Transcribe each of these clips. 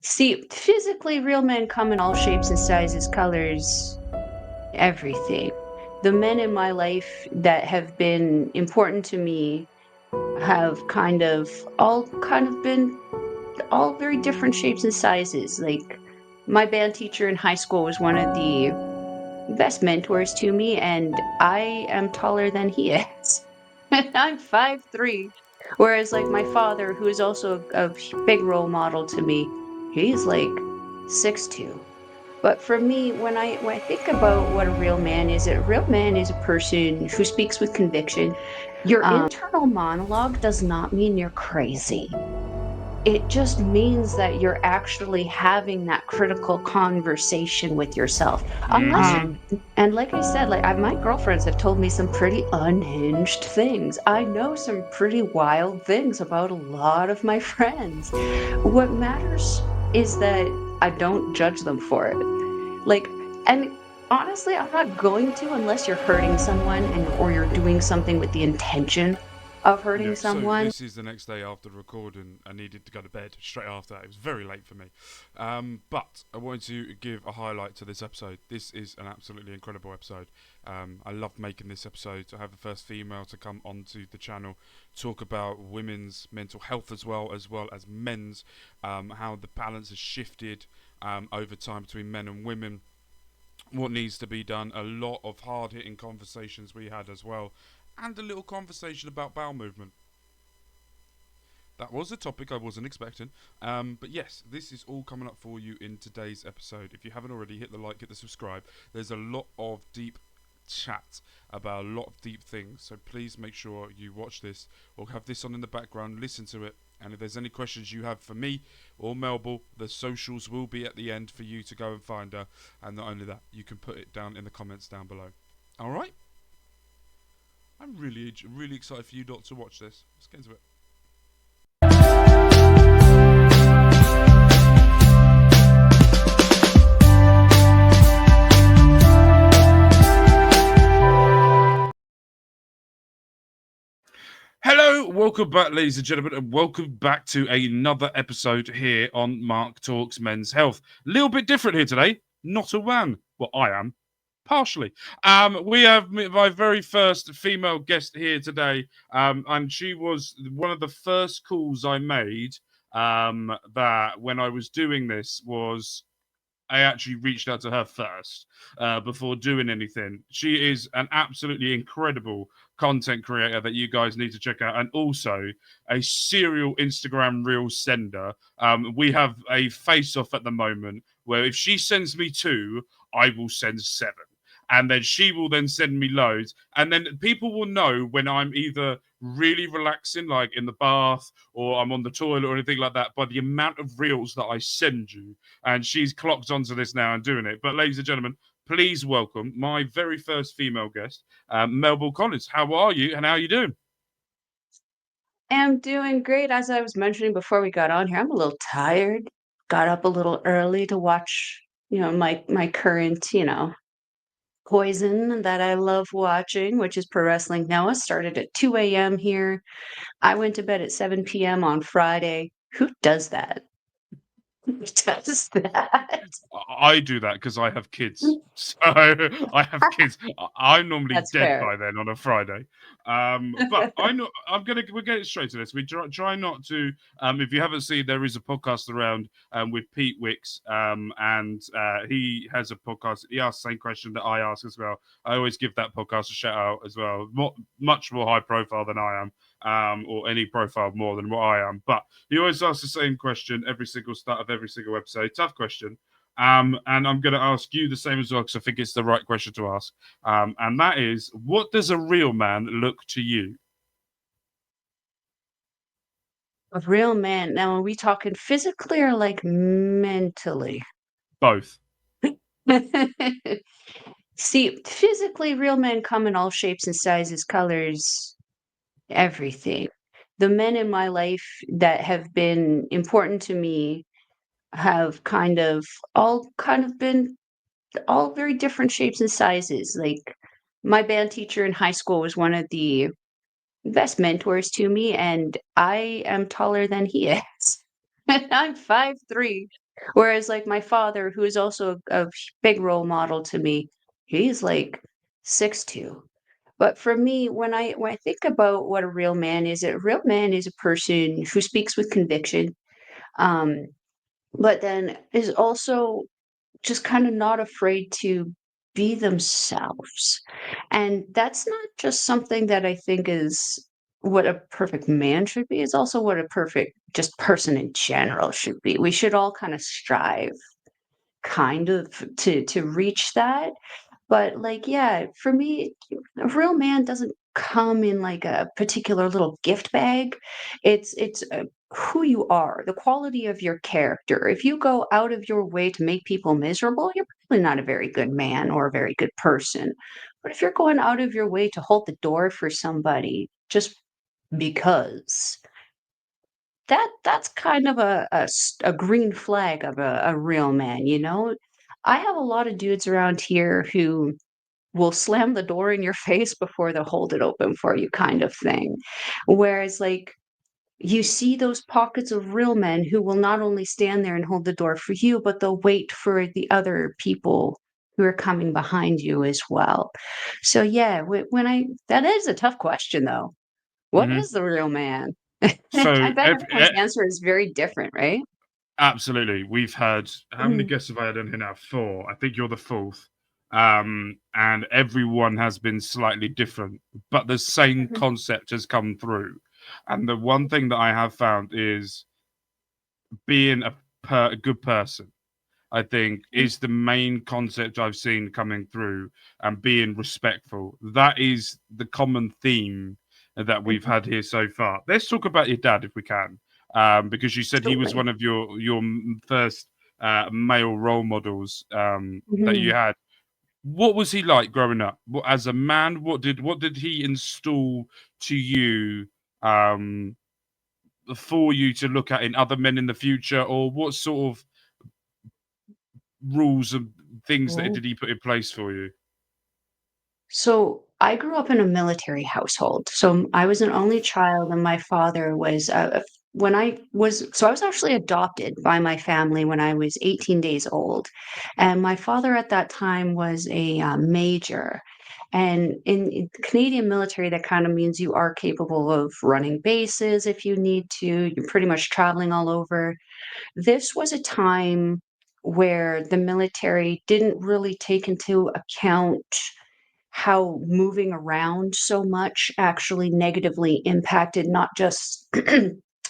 See, physically, real men come in all shapes and sizes, colors, everything. The men in my life that have been important to me have kind of been all very different shapes and sizes. Like my band teacher in high school was one of the best mentors to me, and I am taller than he is. And I'm 5'3". Whereas like my father, who is also a big role model to me, he's like 6'2". But for me, when I think about what a real man is, a real man is a person who speaks with conviction. Your internal monologue does not mean you're crazy. It just means that you're actually having that critical conversation with yourself. Unless Mm-hmm. and like I said, my girlfriends have told me some pretty unhinged things. I know some pretty wild things about a lot of my friends. What matters is that I don't judge them for it. Like, and honestly, I'm not going to unless you're hurting someone or you're doing something with the intention of Yeah, hurting so someone. this is the next day after recording. I needed to go to bed straight after that. It was very late for me. But I wanted to give a highlight to this episode. This is an absolutely incredible episode. I loved making this episode. To have the first female to come onto the channel, talk about women's mental health as well as men's, how the balance has shifted over time between men and women, what needs to be done, a lot of hard hitting conversations we had as well, and a little conversation about bowel movement. That was a topic I wasn't expecting. But yes, this is all coming up for you in today's episode. If you haven't already, hit the like, hit the subscribe. There's a lot of deep chat about a lot of deep things. So please make sure you watch this or have this on in the background, listen to it. And if there's any questions you have for me or Melball, the socials will be at the end for you to go and find her. And not only that, you can put it down in the comments down below. All right? I'm really excited for you lot to watch this. Let's get into it. Hello, welcome back, ladies and gentlemen, and welcome back to another episode here on Mark Talks Men's Health. A little bit different here today. Not a man. Well, I am. Partially. We have my very first female guest here today, and she was one of the first calls I made that when I was doing this was I actually reached out to her first before doing anything. She is an absolutely incredible content creator that you guys need to check out, and also a serial Instagram reel sender. We have a face off at the moment where if she sends me two, I will send seven. And then she will then send me loads. And then people will know when I'm either really relaxing, like in the bath, or I'm on the toilet or anything like that, by the amount of reels that I send you, and she's clocked onto this now and doing it. But ladies and gentlemen, please welcome my very first female guest, Melball Collins. How are you and how are you doing? I'm doing great. As I was mentioning before we got on here, I'm a little tired. Got up a little early to watch, my current, poison that I love watching, which is pro wrestling. Now it started at 2 a.m. here. I went to bed at 7 p.m. on Friday. Who does that? Who does that? I do that because I have kids. So I have kids. I'm normally That's dead fair. by then on a Friday. But I know we're getting straight to this. We try not to. If you haven't seen, there is a podcast around with Pete Wicks, and he has a podcast. He asks the same question that I ask as well. I always give that podcast a shout out as well. Much more high profile than I am, or any profile more than what I am. But he always asks the same question every single start of every single episode. Tough question. And I'm going to ask you the same as well because I think it's the right question to ask. And that is, what does a real man look to you? A real man. Now, are we talking physically or like mentally? Both. See, physically, real men come in all shapes and sizes, colors, everything. The men in my life that have been important to me have all been all very different shapes and sizes. Like my band teacher in high school was one of the best mentors to me, and I am taller than he is. And I'm 5'3". Whereas like my father, who is also a big role model to me, he's like 6'2". But for me, when I think about what a real man is, a real man is a person who speaks with conviction, um, but then is also just kind of not afraid to be themselves. And that's not just something that I think is what a perfect man should be, it's also what a perfect just person in general should be. We should all kind of strive kind of to reach that. But like, yeah, for me, a real man doesn't come in like a particular little gift bag. It's who you are, the quality of your character. If you go out of your way to make people miserable, you're probably not a very good man or a very good person. But if you're going out of your way to hold the door for somebody just because, that's kind of a green flag of a real man, you know? I have a lot of dudes around here who will slam the door in your face before they'll hold it open for you kind of thing. Whereas, like, you see those pockets of real men who will not only stand there and hold the door for you, but they'll wait for the other people who are coming behind you as well. So, yeah, when I that is a tough question, though. What Hmm. is the real man? I So bet everyone's answer is very different, right? absolutely. We've had how many Mhm, guests have I had in here now? Four. I think you're the fourth. And everyone has been slightly different, but the same mhm, concept has come through. And the one thing that I have found is being a good person. I think mhm, is the main concept I've seen coming through, and being respectful. That is the common theme that we've mhm. had here so far. Let's talk about your dad if we can, because you said he was Absolutely. one of your first male role models that you Mhm. had. What was he like growing up? As a man, what did he install to you um, for you to look at in other men in the future, or what sort of rules and things that Oh. did he put in place for you? So I grew up in a military household. So I was an only child, and my father was when I was actually adopted by my family when I was 18 days old, and my father at that time was a major. And in the Canadian military, that kind of means you are capable of running bases if you need to. You're pretty much traveling all over. This was a time where the military didn't really take into account how moving around so much actually negatively impacted not just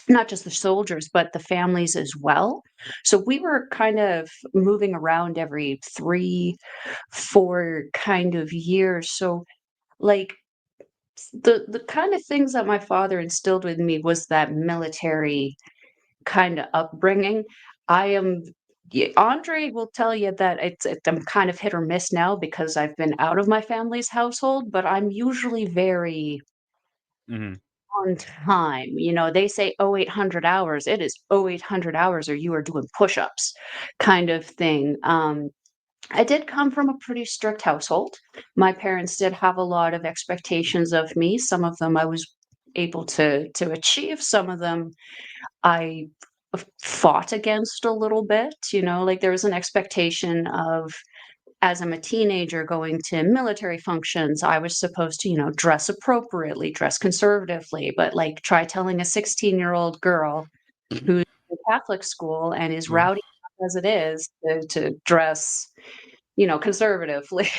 not just the soldiers, but the families as well. So we were kind of moving around every 3, 4 kind of years. So, like, the kind of things that my father instilled with me was that military kinda upbringing. I am Andre will tell you that I'm kind of hit or miss now because I've been out of my family's household, but I'm usually very Mhm. on time. You know, they say, "Oh, 800 hours." It is, "Oh, 800 hours or you are doing push-ups," kind of thing. I did come from a pretty strict household. My parents did have a lot of expectations of me. Some of them I was able to achieve, some of them I fought against a little bit, you know, like there was an expectation of as I'm a teenager going to military functions, I was supposed to, you know, dress appropriately, dress conservatively, but like try telling a 16-year-old girl who's in Catholic school and is Oh. rowdy as it is to dress, you know, conservatively.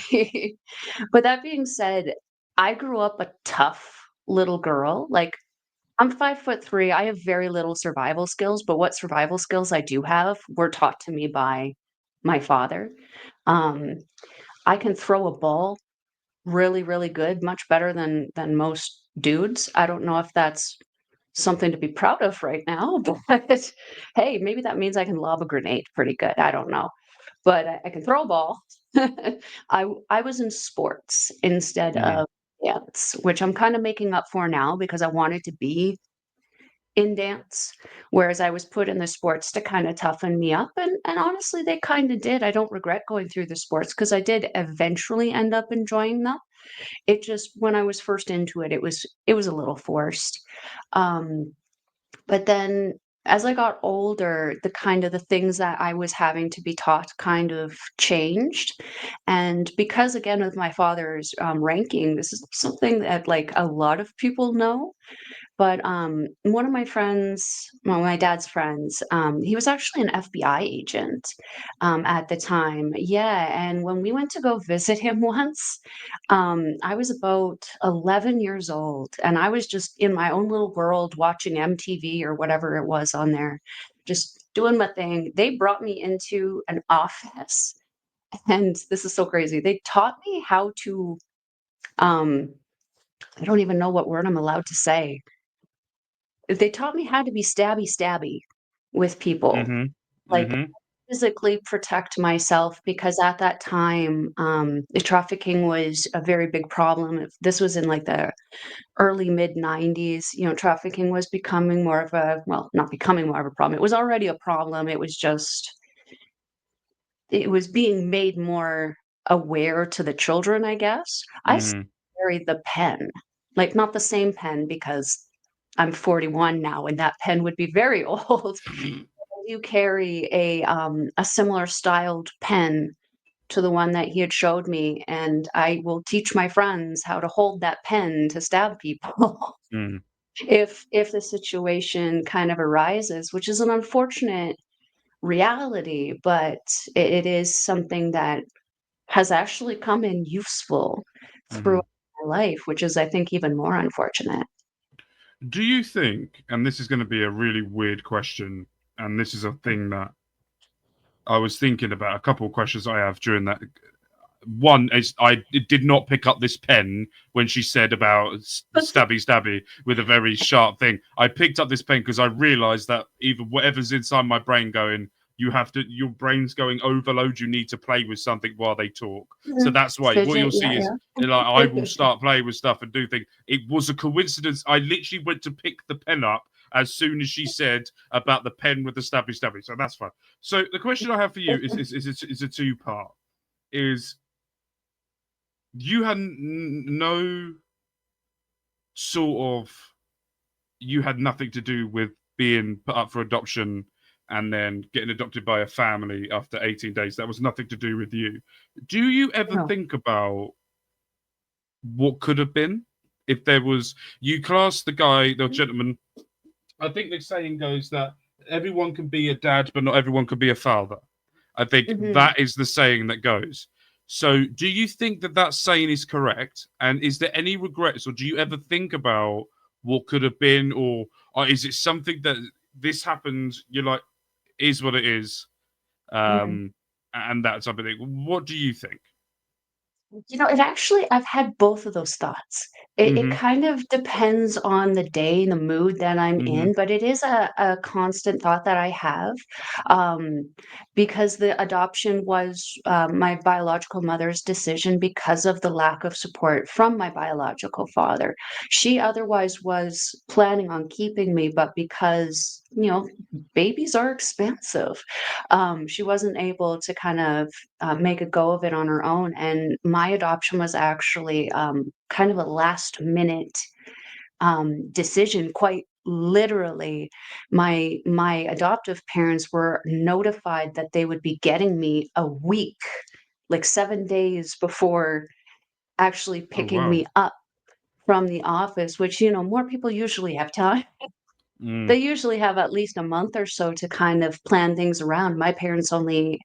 But that being said, I grew up a tough little girl. Like I'm 5'3". I have very little survival skills, but what survival skills I do have were taught to me by my father. Um, I can throw a ball really, really good, much better than most dudes. I don't know if that's something to be proud of right now, but hey, maybe that means I can lob a grenade pretty good. I don't know, but I can throw a ball. I was in sports instead Mhm. of dance, which I'm kind of making up for now because I wanted to be in dance, whereas I was put in the sports to kinda toughen me up, and honestly, they kinda did. I don't regret going through the sports because I did eventually end up enjoying them. It just when I was first into it, it was a little forced. Um, but then as I got older, the things that I was having to be taught kind of changed. And because again, with my father's ranking, this is something that like a lot of people know. But one of my friends, well, my dad's friends, he was actually an FBI agent at the time. Yeah, and when we went to go visit him once, I was about 11 years old, and I was just in my own little world watching MTV or whatever it was on there, just doing my thing. They brought me into an office, and this is so crazy. They taught me how to, um, I don't even know what word I'm allowed to say. They taught me how to be stabby stabby with people, Mhm. like, Mhm. physically protect myself because at that time, the trafficking was a very big problem. This was in, like, the early mid-90s, trafficking was becoming more of a well, not becoming more of a problem, it was already a problem, it was being made more aware to the children, I guess. I still Mhm. carry the pen, like, not the same pen because I'm 41 now, and that pen would be very old. I do carry a similar styled pen to the one that he had showed me, and I will teach my friends how to hold that pen to stab people Mm. if the situation kind of arises, which is an unfortunate reality, but it is something that has actually come in useful throughout Mhm. my life, which is, I think, even more unfortunate. Do you think, and this is going to be a really weird question, and this is a thing that I was thinking about, a couple of questions I have during that. One is I did not pick up this pen when she said about stabby stabby with a very sharp thing. I picked up this pen because I realized that even whatever's inside my brain going, your brain's going overload. You need to play with something while they talk. So Mhm. that's why what Fidget, you'll see yeah, is yeah. like I will start playing with stuff and do things. It was a coincidence. I literally went to pick the pen up as soon as she said about the pen with the stabby stabby. So that's fine. So the question I have for you is a two part. Is you had no sort of you had nothing to do with being put up for adoption and then getting adopted by a family after 18 days. That was nothing to do with you. Do you ever No. think about what could have been if there was you class the guy, the gentleman? I think the saying goes that everyone can be a dad, but not everyone can be a father. I think Mhm. that is the saying that goes. So, do you think that that saying is correct? And is there any regrets, or do you ever think about what could have been, or is it something that this happened? You're like, is what it is, Mhm. and that's something. What do you think? It actually I've had both of those thoughts. It Mm-hmm. kind of depends on the day and the mood that I'm Mm-hmm. in, but it is a constant thought that I have, um, because the adoption was, my biological mother's decision because of the lack of support from my biological father. She otherwise was planning on keeping me, but because, babies are expensive, she wasn't able to kind of make a go of it on her own. And my adoption was actually kind of a last minute decision. Quite literally, my adoptive parents were notified that they would be getting me a week, like 7 days before actually Oh picking wow. me up from the office, which more people usually have time. Mm, They usually have at least a month or so to kind of plan things around. My parents only,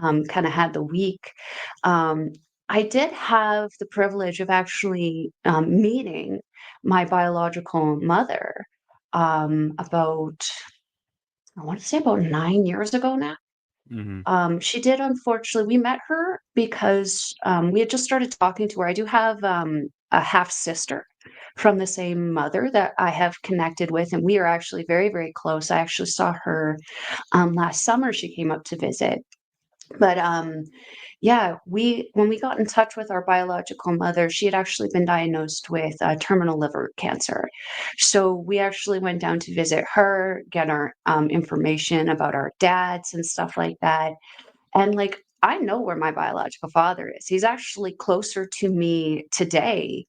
kinda had the week. Um, I did have the privilege of actually, meeting my biological mother, about I wanna say about 9 years ago now. mm-hmm. She did unfortunately we met her because, we had just started talking to her. I do have, a half sister from the same mother that I have connected with, and we are actually very, very close. I actually saw her, last summer, she came up to visit. But, yeah, we when we got in touch with our biological mother, she had actually been diagnosed with, terminal liver cancer. So we actually went down to visit her, get our, information about our dads and stuff like that. And, like, I know where my biological father is. He's actually closer to me today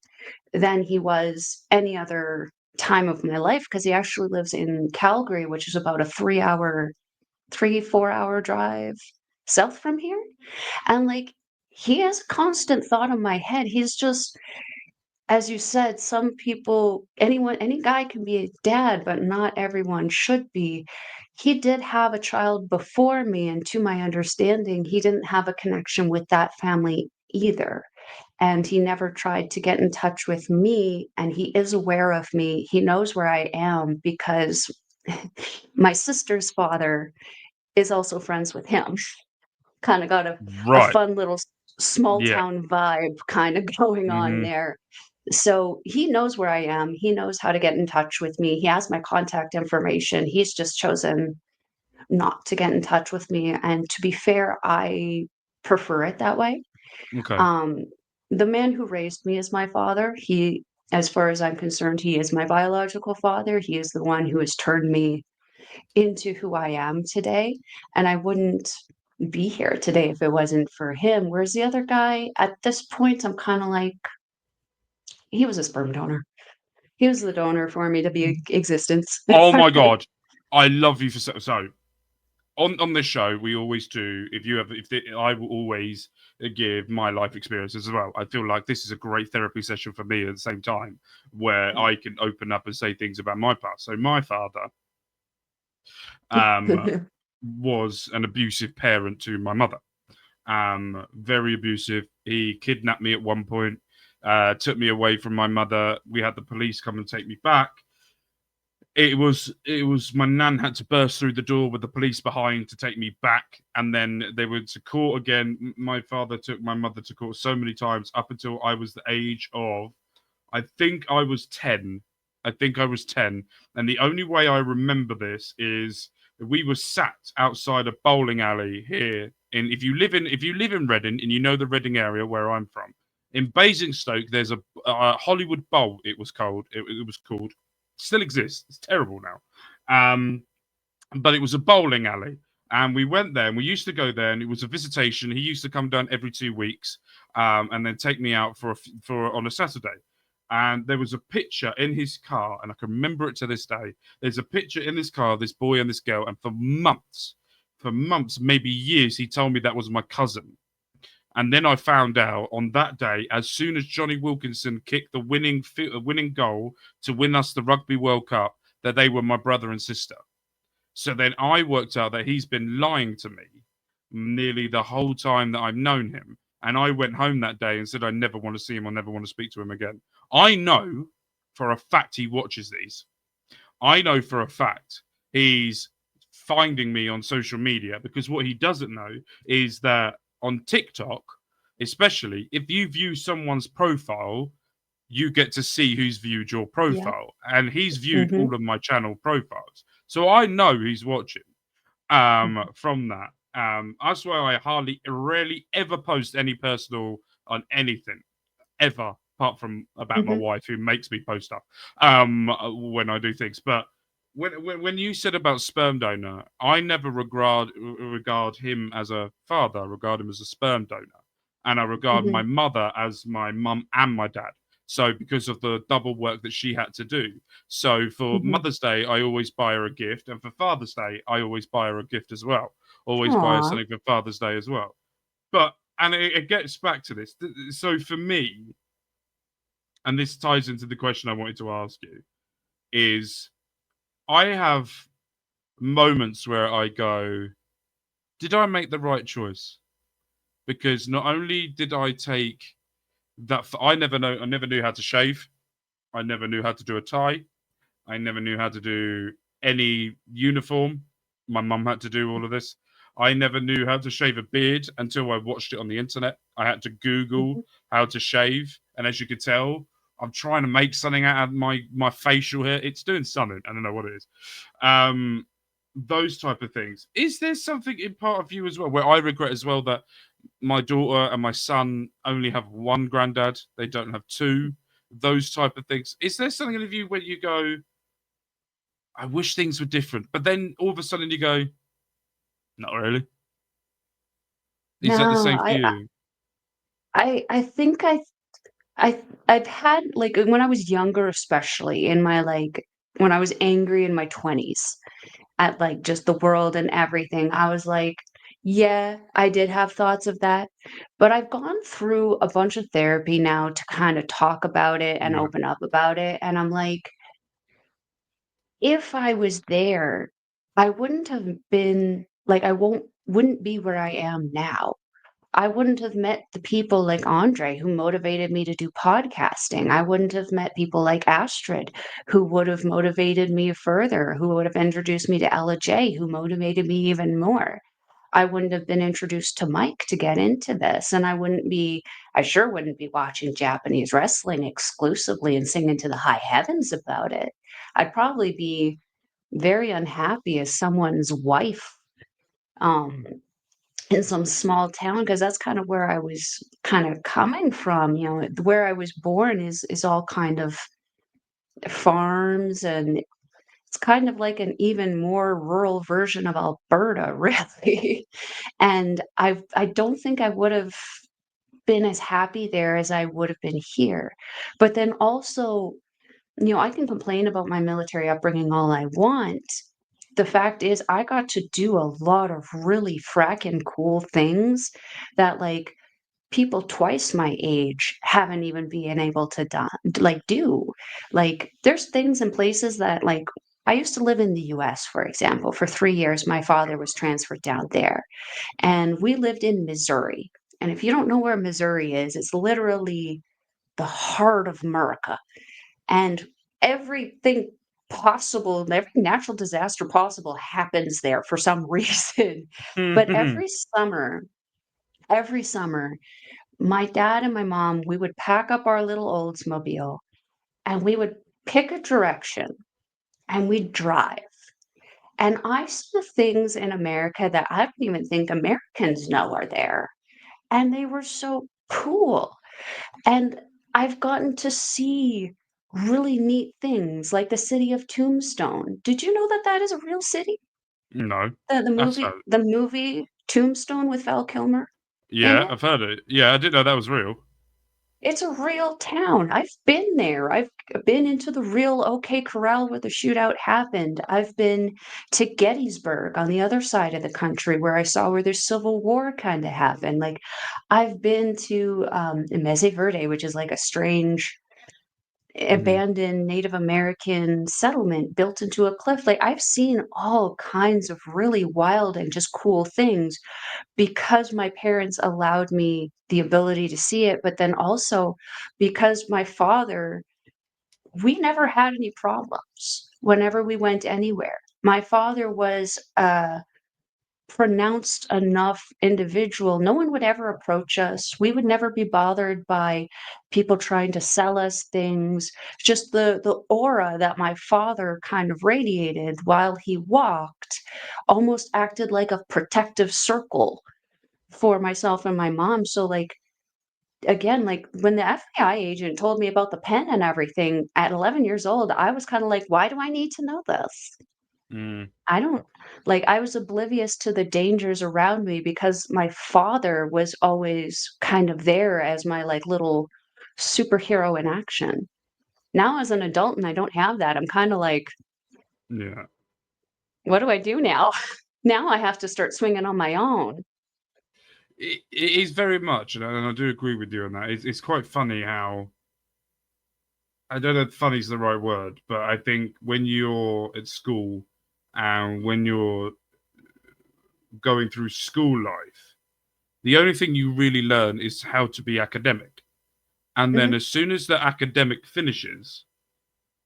than he was any other time of my life because he actually lives in Calgary, which is about a 4 hour drive south from here. And like, he has a constant thought in my head. He's just, as you said, some people, anyone, any guy can be a dad, but not everyone should be. He did have a child before me, and to my understanding, he didn't have a connection with that family either. And he never tried to get in touch with me, and he is aware of me. He knows where I am because my sister's father is also friends with him. Kind of got a Right. fun little small Yeah. town vibe kind of going on Mhm. there. So he knows where I am. He knows how to get in touch with me. He has my contact information. He's just chosen not to get in touch with me. And to be fair, I prefer it that way. Okay. Um, the man who raised me is my father. He, as far as I'm concerned, he is my biological father. He is the one who has turned me into who I am today. And I wouldn't be here today if it wasn't for him. Whereas the other guy, at this point, I'm kind of like, he was a sperm donor. He was the donor for me to be existence. Oh my god, I love you for so. On this show, we always do. I will always give my life experiences as well. I feel like this is a great therapy session for me at the same time, where I can open up and say things about my past. So my father um, was an abusive parent to my mother. Very abusive. He kidnapped me at one point, took me away from my mother. We had the police come and take me back. It was my nan had to burst through the door with the police behind to take me back, and then they went to court again. My father took my mother to court so many times up until I was the age of, I think I was 10. I think I was 10. And the only way I remember this is we were sat outside a bowling alley here in if you live in Reading and you know the Reading area where I'm from. In Basingstoke, there's a Hollywood Bowl, it was called. Still exists. It's terrible now. But it was a bowling alley. And we went there and we used to go there and it was a visitation. He used to come down every 2 weeks and then take me out for on a Saturday. And there was a picture in his car, and I can remember it to this day. There's a picture in this car, this boy and this girl, and for months, maybe years, he told me that was my cousin. And then I found out on that day, as soon as Johnny Wilkinson kicked the winning goal to win us the Rugby World Cup, that they were my brother and sister. So then I worked out that he's been lying to me nearly the whole time that I've known him. And I went home that day and said I never want to see him, I never want to speak to him again. I know for a fact he watches these. I know for a fact he's finding me on social media, because what he doesn't know is that on TikTok, especially, if you view someone's profile, you get to see who's viewed your Yeah. profile. And he's viewed Hmm. all of my channel profiles. So I know he's watching from that. That's why I rarely ever post any personal on anything ever, apart from about my Hmm. wife who makes me post stuff when I do things. But when you said about sperm donor, I never regard him as a father. I regard him as a sperm donor, and I regard my Hmm. mother as my mum and my dad. So because of the double work that she had to do. So for Hmm. Mother's Day, I always buy her a gift, and for Father's Day, I always buy her a gift as well. Always buy her Aw. something for Father's Day as well. But and it gets back to this. So for me, and this ties into the question I wanted to ask you, is I have moments where I go, did I make the right choice? Because not only did I take that, I never knew how to shave. I never knew how to do a tie. I never knew how to do any uniform. My mum had to do all of this. I never knew how to shave a beard until I watched it on the internet. I had to Google Mhm. how to shave, and as you could tell, I'm trying to make something out of my facial hair. It's doing something. I don't know what it is. Um, those type of things. Is there something in part of you as well where I regret as well that my daughter and my son only have one granddad? They don't have two. Those type of things. Is there something in you where you go, I wish things were different. But then all of a sudden you go, not really. Is that the No, same for you? I think I I've had like when I was younger, especially in my like when I was angry in my 20s at like just the world and everything, I was like, yeah, I did have thoughts of that. But I've gone through a bunch of therapy now to kind of talk about it and Yeah. open up about it. And I'm like, if I was there, I wouldn't have been like wouldn't be where I am now. I wouldn't have met the people like Andre who motivated me to do podcasting. I wouldn't have met people like Astrid who would have motivated me further, who would have introduced me to Ella J, who motivated me even more. I wouldn't have been introduced to Mike to get into this. And I sure wouldn't be watching Japanese wrestling exclusively and singing to the high heavens about it. I'd probably be very unhappy as someone's wife. Um, in some small town because that's kind of where I was kind of coming from. You know, where I was born is all kind of farms, and it's kind of like an even more rural version of Alberta, really. And I don't think I would have been as happy there as I would have been here. But then also, you know, I can complain about my military upbringing all I want. The fact is, I got to do a lot of really fracking cool things that, like, people twice my age haven't even been able to do. Like, there's things in places that, like, I used to live in the US, for example. For 3 years, my father was transferred down there, and we lived in Missouri. And if you don't know where Missouri is, it's literally the heart of America, and everything possible, every natural disaster possible happens there for some reason. But every summer, my dad and my mom, we would pack up our little Oldsmobile and we would pick a direction and we'd drive. And I saw things in America that I don't even think Americans know are there. And they were so cool. And I've gotten to see really neat things like the city of Tombstone. Did you know that that is a real city? No. The That's movie the movie Tombstone with Val Kilmer in yeah, it? I've heard it. Yeah, I didn't know that was real. It's a real town. I've been there. I've been into the real OK Corral where the shootout happened. I've been to Gettysburg on the other side of the country where I saw where the Civil War kind of happened. Like, I've been to Mese Verde, which is like a strange Hmm. abandoned Native American settlement built into a cliff. Like, I've seen all kinds of really wild and just cool things because my parents allowed me the ability to see it, but then also because my father, we never had any problems whenever we went anywhere. My father was a pronounced enough individual. No one would ever approach us. We would never be bothered by people trying to sell us things. Just the aura that my father kind of radiated while he walked almost acted like a protective circle for myself and my mom. So, like, again, like when the FBI agent told me about the pen and everything at 11 years old, I was kind of like, why do I need to know this? Mm. I don't like, I was oblivious to the dangers around me because my father was always kind of there as my like little superhero in action. Now, as an adult, and I don't have that, I'm kind of like, Yeah. what do I do now? Now I have to start swinging on my own. It is very much, and I do agree with you on that. It's quite funny how I don't know if funny is the right word, but I think when you're at school and when you're going through school life, the only thing you really learn is how to be academic. And then Hmm. as soon as the academic finishes,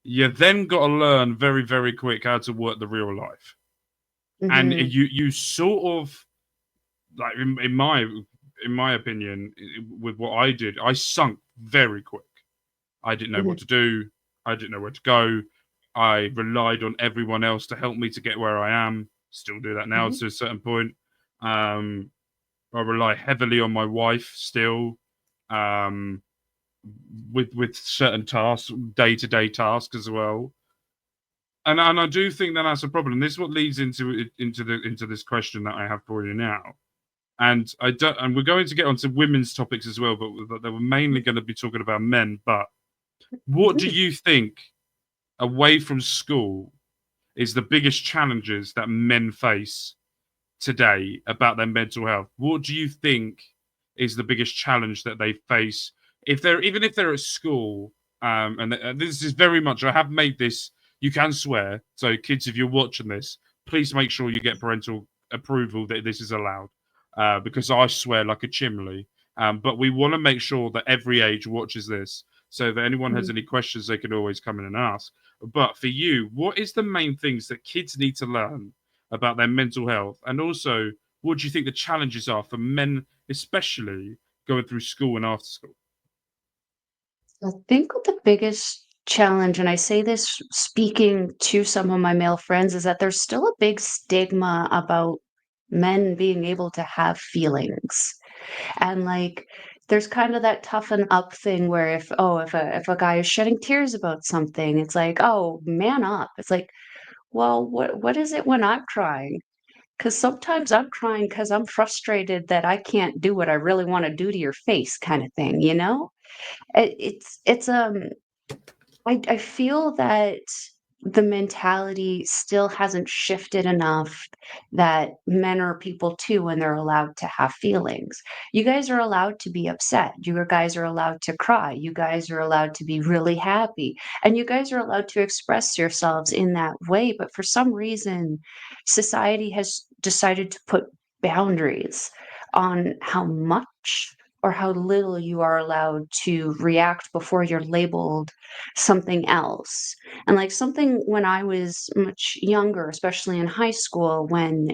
you then got to learn very, very quick how to work the real life. And Hmm. you sort of like in my opinion, with what I did, I sunk very quick. I didn't know what Hmm. to do. I didn't know where to go. I relied on everyone else to help me to get where I am. Still do that now Hmm. to a certain point. Um, I rely heavily on my wife still, um, with certain tasks, day to day tasks as well. And I do think that that's a problem. This is what leads into this question that I have for you now. And I don't, and we're going to get onto women's topics as well, but they were mainly going to be talking about men. But what do you think, away from school, is the biggest challenges that men face today about their mental health? What do you think is the biggest challenge that they face if they're even if they're at school? And this is very much, I have made this. You can swear, so kids, if you're watching this, please make sure you get parental approval that this is allowed, because I swear like a chimney. But we want to make sure that every age watches this, so that anyone has Mhm. any questions, they can always come in and ask. But for you, what is the main things that kids need to learn about their mental health? And also, what do you think the challenges are for men, especially going through school and after school? I think the biggest challenge, and I say this speaking to some of my male friends, is that there's still a big stigma about men being able to have feelings. And like there's kind of that toughen up thing where if a guy is shedding tears about something, it's like, oh, man up. It's like, well, what is it when I'm crying? Because sometimes I'm crying because I'm frustrated that I can't do what I really want to do to your face, kind of thing, you know? It's I feel that the mentality still hasn't shifted enough that men are people too and they're allowed to have feelings. You guys are allowed to be upset. You guys are allowed to cry. You guys are allowed to be really happy. And you guys are allowed to express yourselves in that way. But for some reason, society has decided to put boundaries on how much or how little you are allowed to react before you're labeled something else. And like something when I was much younger, especially in high school, when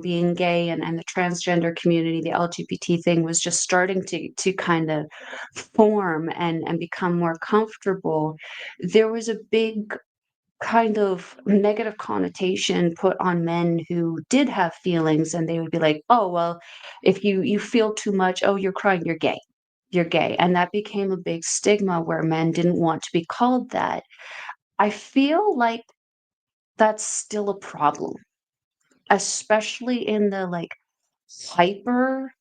being gay and the transgender community, the LGBT thing was just starting to kind of form and become more comfortable, there was a big kind of negative connotation put on men who did have feelings, and they would be like, oh well, if you feel too much, oh, you're crying, you're gay. And that became a big stigma where men didn't want to be called that. I feel like that's still a problem, especially in the like hyper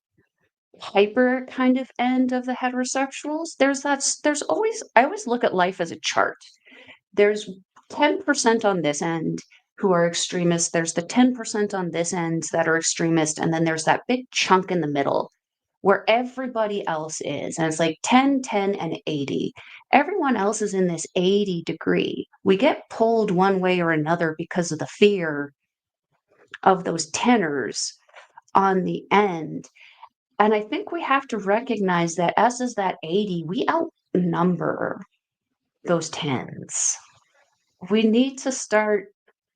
hyper kind of end of the heterosexuals. There's always, I always look at life as a chart. There's 10% on this end who are extremists. There's the 10% on this end that are extremist. And then there's that big chunk in the middle where everybody else is. And it's like 10, 10, and 80. Everyone else is in this 80 degree. We get pulled one way or another because of the fear of those tenors on the end. And I think we have to recognize that us as that 80, we outnumber those tens. We need to start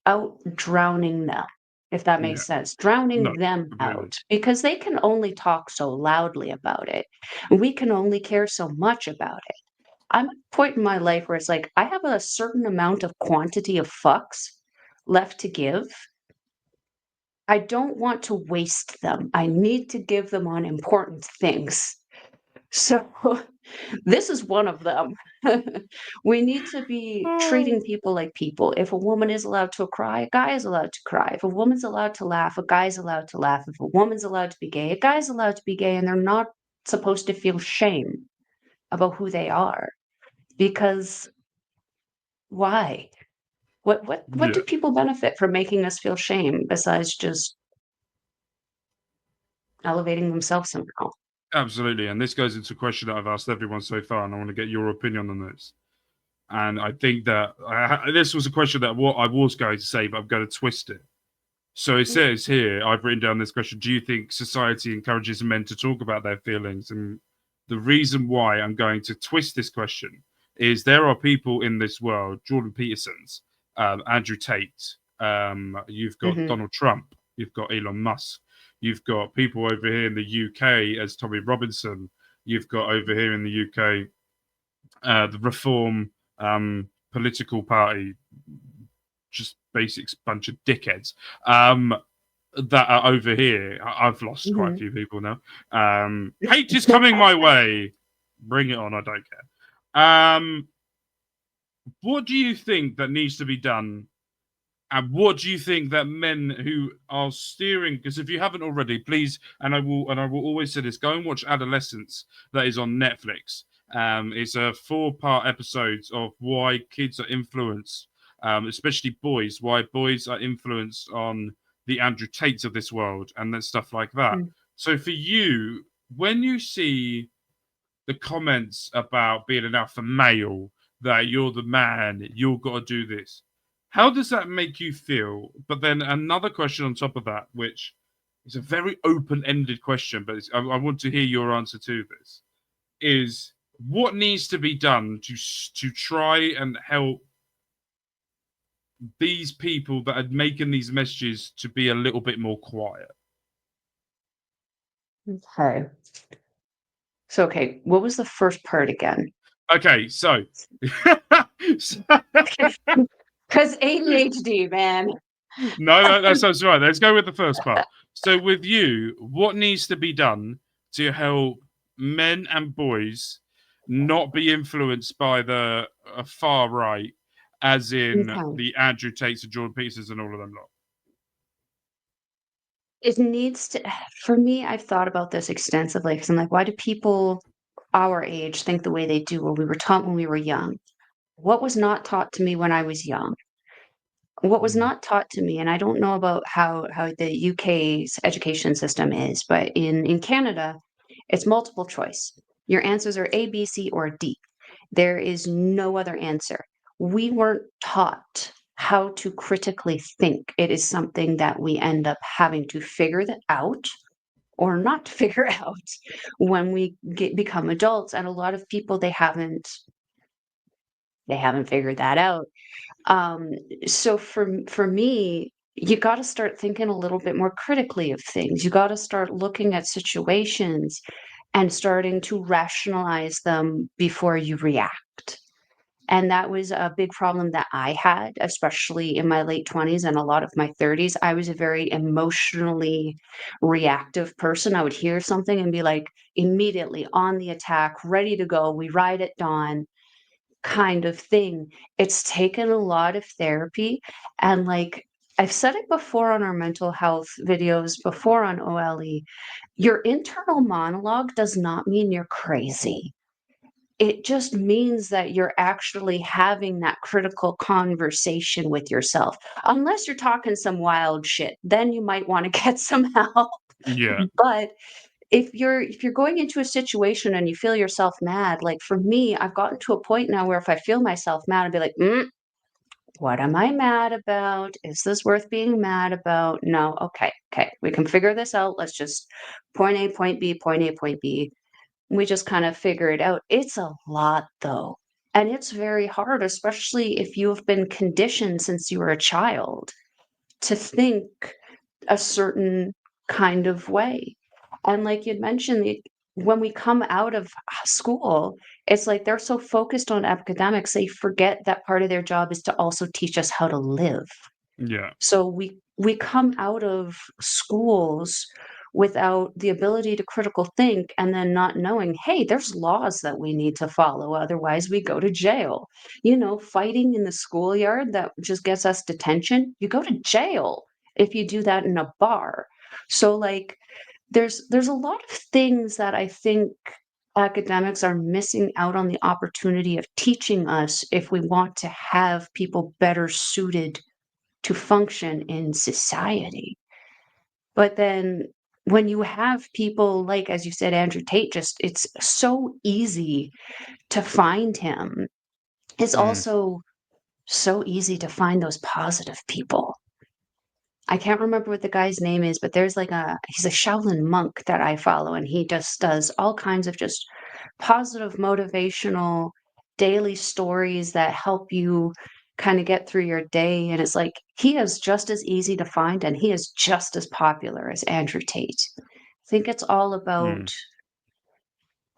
out drowning them, if that Yeah, makes sense, drowning no, them completely. out because they can only talk so loudly about it. We can only care so much about it. I'm at a point in my life where it's like I have a certain amount of quantity of fucks left to give. I don't want to waste them. I need to give them on important things. So this is one of them. We need to be treating Oh, people like people. If a woman is allowed to cry, a guy is allowed to cry. If a woman's allowed to laugh, a guy's allowed to laugh. If a woman's allowed to be gay, a guy's allowed to be gay, and they're not supposed to feel shame about who they are. Because why? What yeah, do people benefit from making us feel shame besides just elevating themselves somehow? absolutely. And this goes into a question that I've asked everyone so far, and I want to get your opinion on this. And I think that this was a question that what I was going to say, but I'm going to twist it. So it says here, I've written down this question: do you think society encourages men to talk about their feelings? And the reason why I'm going to twist this question is there are people in this world, Jordan Peterson's, Andrew Tate, you've got Hmm. Donald Trump, you've got Elon Musk, you've got people over here in the UK as Tommy Robinson, you've got over here in the UK the Reform political party, just basics bunch of dickheads. That are over here. I've lost quite a Hmm. few people now. Hate is coming my way. Bring it on. I don't care. What do you think that needs to be done And what do you think that men who are steering? Because if you haven't already, please, and I will always say this: go and watch Adolescence. That is on Netflix. It's a 4-part episode of why kids are influenced, especially boys. Why boys are influenced on the Andrew Tates of this world and that stuff like that. Mm. So for you, when you see the comments about being an alpha male, that you're the man, you've got to do this. How does that make you feel? But then another question on top of that, which is a very open ended question, but I want to hear your answer to this, is what needs to be done to try and help these people that are making these messages to be a little bit more quiet? Okay. So, okay, what was the first part again? Okay, so, so Because ADHD, man. no, that sounds right. Let's go with the first part. So, with you, what needs to be done to help men and boys not be influenced by the far right, as in Okay. the Andrew Tates and Jordan Peters and all of them lot? It needs to, for me, I've thought about this extensively because I'm like, why do people our age think the way they do? Well, we were taught when we were young. What was not taught to me when I was young? What was Mm. not taught to me, and I don't know about how the UK's education system is, but in Canada, it's multiple choice. Your answers are A, B, C, or D. There is no other answer. We weren't taught how to critically think. It is something that we end up having to figure that out or not figure out when we become adults. And a lot of people they haven't figured that out. Um, so for me, you got to start thinking a little bit more critically of things. You got to start looking at situations and starting to rationalize them before you react. And that was a big problem that I had, especially in my late 20s and a lot of my 30s. I was a very emotionally reactive person. I would hear something and be like immediately on the attack, ready to go. We ride at dawn kind of thing. It's taken a lot of therapy. And like I've said it before on our mental health videos, before on OLE, your internal monologue does not mean you're crazy. It just means that you're actually having that critical conversation with yourself. Unless you're talking some wild shit, then you might want to get some help. Yeah, But if you're going into a situation and you feel yourself mad, like for me, I've gotten to a point now where if I feel myself mad, I'd be like, what am I mad about? Is this worth being mad about? No, okay, we can figure this out. Let's just point A, point B, point A, point B. We just kind of figure it out. It's a lot though. And it's very hard, especially if you have been conditioned since you were a child to think a certain kind of way. And like you'd mentioned, when we come out of school, it's like they're so focused on academics, they forget that part of their job is to also teach us how to live. yeah, So we come out of schools without the ability to critical think and then not knowing, hey, there's laws that we need to follow, otherwise we go to jail. Fighting in the schoolyard that just gets us detention, you go to jail if you do that in a bar. So like there's a lot of things that I think academics are missing out on the opportunity of teaching us if we want to have people better suited to function in society. But then when you have people like, as you said, Andrew Tate, just it's so easy to find him. It's mm, also so easy to find those positive people. I can't remember what the guy's name is, but he's a Shaolin monk that I follow, and he just does all kinds of just positive, motivational daily stories that help you kind of get through your day. And it's like he is just as easy to find, and he is just as popular as Andrew Tate. I think it's all about mm.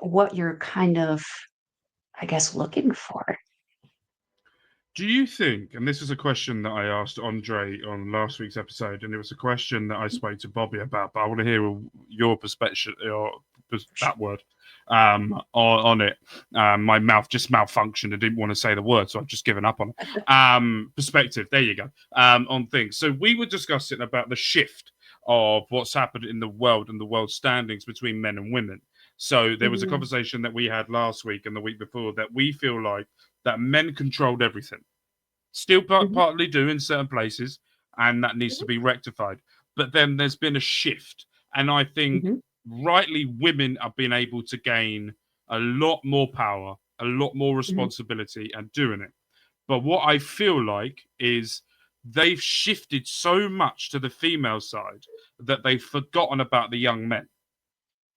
what you're kind of, I guess, looking for. Do you think, and this is a question that I asked Andre on last week's episode, and it was a question that I spoke to Bobby about, but I want to hear your that word on it. My mouth just malfunctioned. I didn't want to say the word, so I've just given up on it. Perspective. There you go. On things. So we were discussing about the shift of what's happened in the world and the world standings between men and women. So there was a Mhm, conversation that we had last week and the week before that we feel like that men controlled everything. Still mhm, partly do in certain places, and that needs to be rectified. But then there's been a shift, and I think mhm, rightly women have been able to gain a lot more power, a lot more mhm, responsibility, and doing it. But what I feel like is they've shifted so much to the female side that they've forgotten about the young men.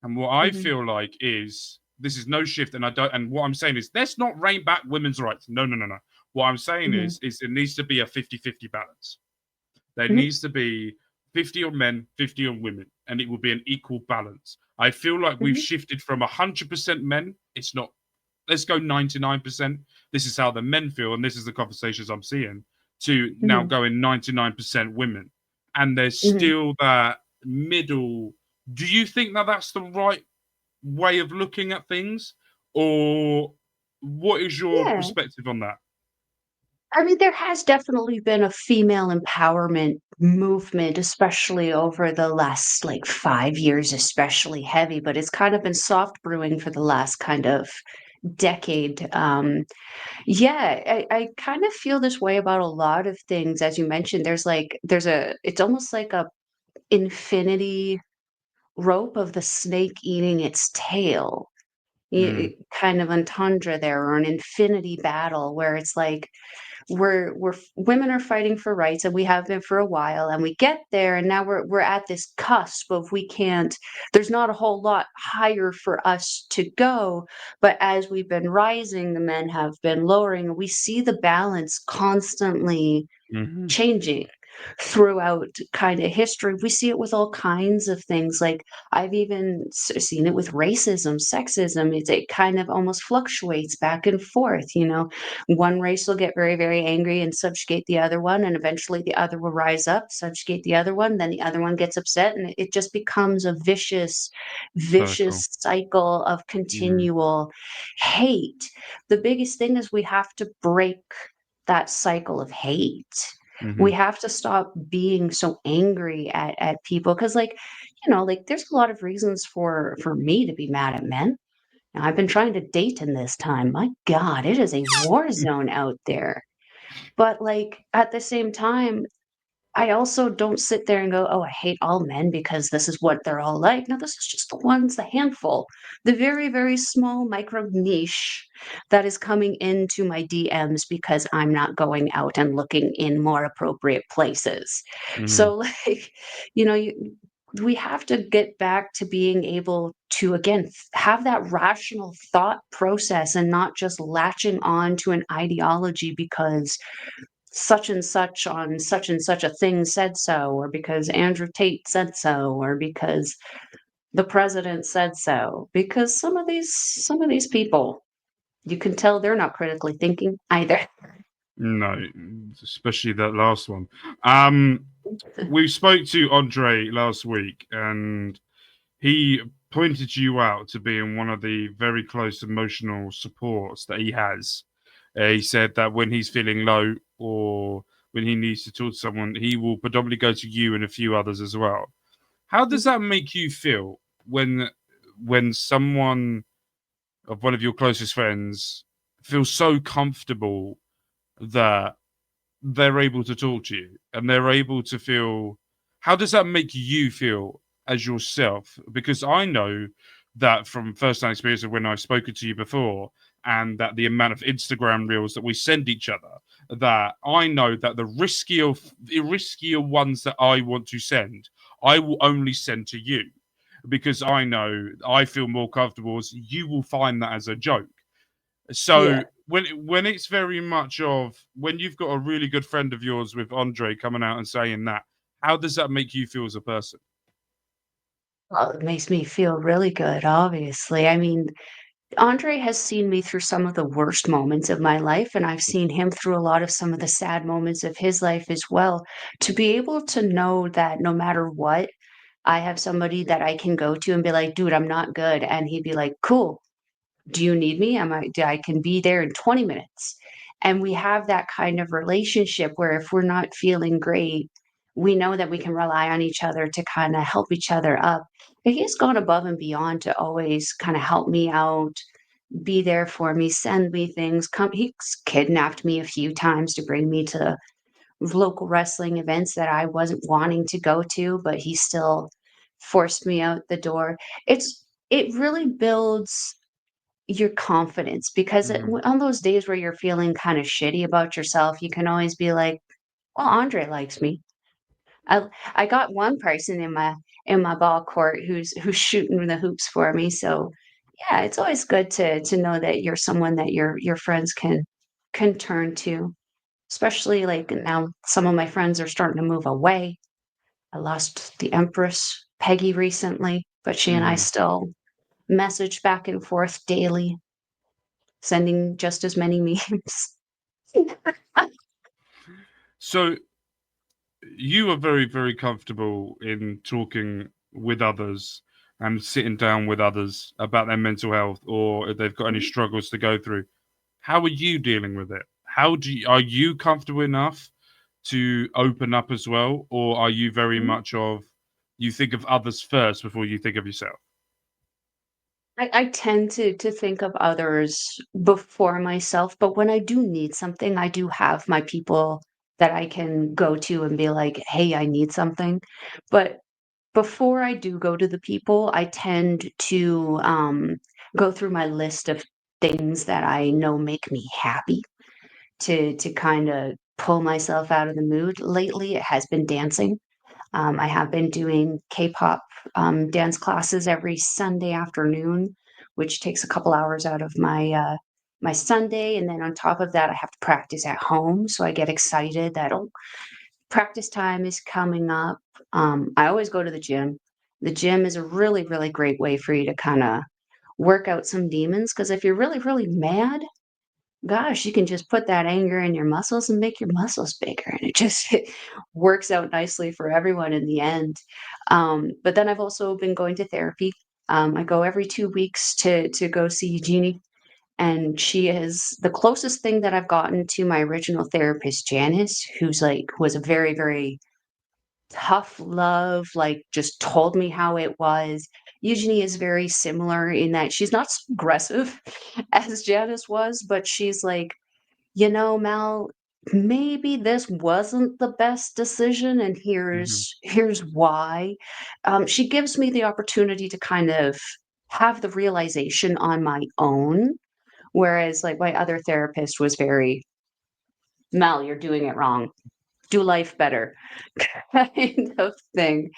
And what I mhm, feel like is this is no shift, and I don't. And what I'm saying is, let's not rein back women's rights. No, no, no, no. What I'm saying mhm, is it needs to be a 50-50 balance. There mhm, needs to be 50 on men, 50 on women, and it will be an equal balance. I feel like we've mhm, shifted from 100% men. It's not. Let's go 99%. This is how the men feel, and this is the conversations I'm seeing. To now mhm, going 99% women, and there's mhm. still that middle. Do you think that that's the right way of looking at things, or what is your Yeah. perspective on that? I mean, there has definitely been a female empowerment movement, especially over the last, like, 5 years, especially heavy, but it's kind of been soft brewing for the last kind of decade. Yeah, I kind of feel this way about a lot of things. As you mentioned, there's a it's almost like a infinity rope of the snake eating its tail. Mm, Kind of entendre there, or an infinity battle where it's like women are fighting for rights, and we have been for a while, and we get there, and now we're at this cusp of we can't there's not a whole lot higher for us to go, but as we've been rising, the men have been lowering, and we see the balance constantly mhm, changing throughout kind of history. We see it with all kinds of things. Like I've even seen it with racism, sexism. It kind of almost fluctuates back and forth. One race will get very, very angry and subjugate the other one, and eventually the other will rise up, subjugate the other one. Then the other one gets upset, and it just becomes a vicious, circle. vicious cycle of Mm, continual hate. The biggest thing is we have to break that cycle of hate. We mhm, have to stop being so angry at people, because like there's a lot of reasons for me to be mad at men. Now, I've been trying to date in this time. My God, it is a war zone out there. But like at the same time, I also don't sit there and go, "Oh, I hate all men because this is what they're all like." No, this is just the handful, the very, very small micro niche that is coming into my DMs because I'm not going out and looking in more appropriate places. mhm. So, like, you know, we have to get back to being able to, again, have that rational thought process and not just latching on to an ideology because such and such on such and such a thing said so, or because Andrew Tate said so, or because the president said so. Because some of these people, you can tell they're not critically thinking either. No, especially that last one. Um, we spoke to Andre last week, and he pointed you out to being one of the very close emotional supports that he has. He said that when he's feeling low or when he needs to talk to someone, he will predominantly go to you and a few others as well. How does that make you feel when someone of one of your closest friends feels so comfortable that they're able to talk to you and they're able to feel, how does that make you feel as yourself? Because I know that from first-hand experience of when I've spoken to you before, and that the amount of Instagram reels that we send each other, that I know that the riskier ones that I want to send, I will only send to you, because I know I feel more comfortable as you will find that as a joke. So Yeah. when it's very much of when you've got a really good friend of yours with Andre coming out and saying that, how does that make you feel as a person? Well, it makes me feel really good, obviously. I mean, Andre has seen me through some of the worst moments of my life, and I've seen him through a lot of some of the sad moments of his life as well. To be able to know that no matter what, I have somebody that I can go to and be like, dude, I'm not good. And he'd be like, cool. Do you need me? I can be there in 20 minutes. And we have that kind of relationship where if we're not feeling great, we know that we can rely on each other to kind of help each other up. But he's gone above and beyond to always kind of help me out, be there for me, send me things. He's kidnapped me a few times to bring me to local wrestling events that I wasn't wanting to go to, but he still forced me out the door. It really builds your confidence because Hmm. on those days where you're feeling kind of shitty about yourself, you can always be like, "Well, Andre likes me." I got one person in my ball court who's shooting the hoops for me. So yeah, it's always good to know that you're someone that your friends can turn to. Especially like now some of my friends are starting to move away. I lost the Empress Peggy recently, but she and I Hmm. still message back and forth daily, sending just as many memes. So you are very, very comfortable in talking with others and sitting down with others about their mental health or if they've got any struggles to go through. How are you dealing with it? Are you comfortable enough to open up as well, or are you very much of you think of others first before you think of yourself? I tend to think of others before myself, but when I do need something, I do have my people that I can go to and be like, "Hey, I need something." But before I do go to the people, I tend to go through my list of things that I know make me happy to kind of pull myself out of the mood. Lately, it has been dancing. I have been doing K-pop dance classes every Sunday afternoon, which takes a couple hours out of my Sunday, and then on top of that, I have to practice at home. So I get excited that practice time is coming up. I always go to the gym. The gym is a really, really great way for you to kind of work out some demons. Because if you're really, really mad, gosh, you can just put that anger in your muscles and make your muscles bigger, and it just it works out nicely for everyone in the end. But then I've also been going to therapy. I go every 2 weeks to go see Jeannie, and she is the closest thing that I've gotten to my original therapist, Janice, who's like was a very, very tough love, like, just told me how it was. Eugenie is very similar in that she's not so aggressive as Janice was, but she's like, "You know, Mel, maybe this wasn't the best decision, and Hmm. here's why." She gives me the opportunity to kind of have the realization on my own, whereas, like, my other therapist was very, "Mel, you're doing it wrong. Do life better," kind of thing.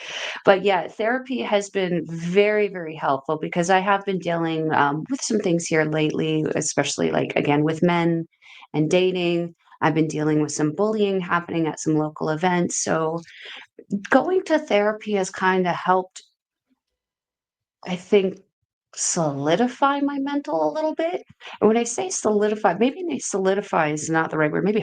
But yeah, therapy has been very, very helpful because I have been dealing with some things here lately, especially like again with men and dating. I've been dealing with some bullying happening at some local events. So going to therapy has kind of helped, I think, solidify my mental a little bit. And when I say solidify, solidify is not the right word, maybe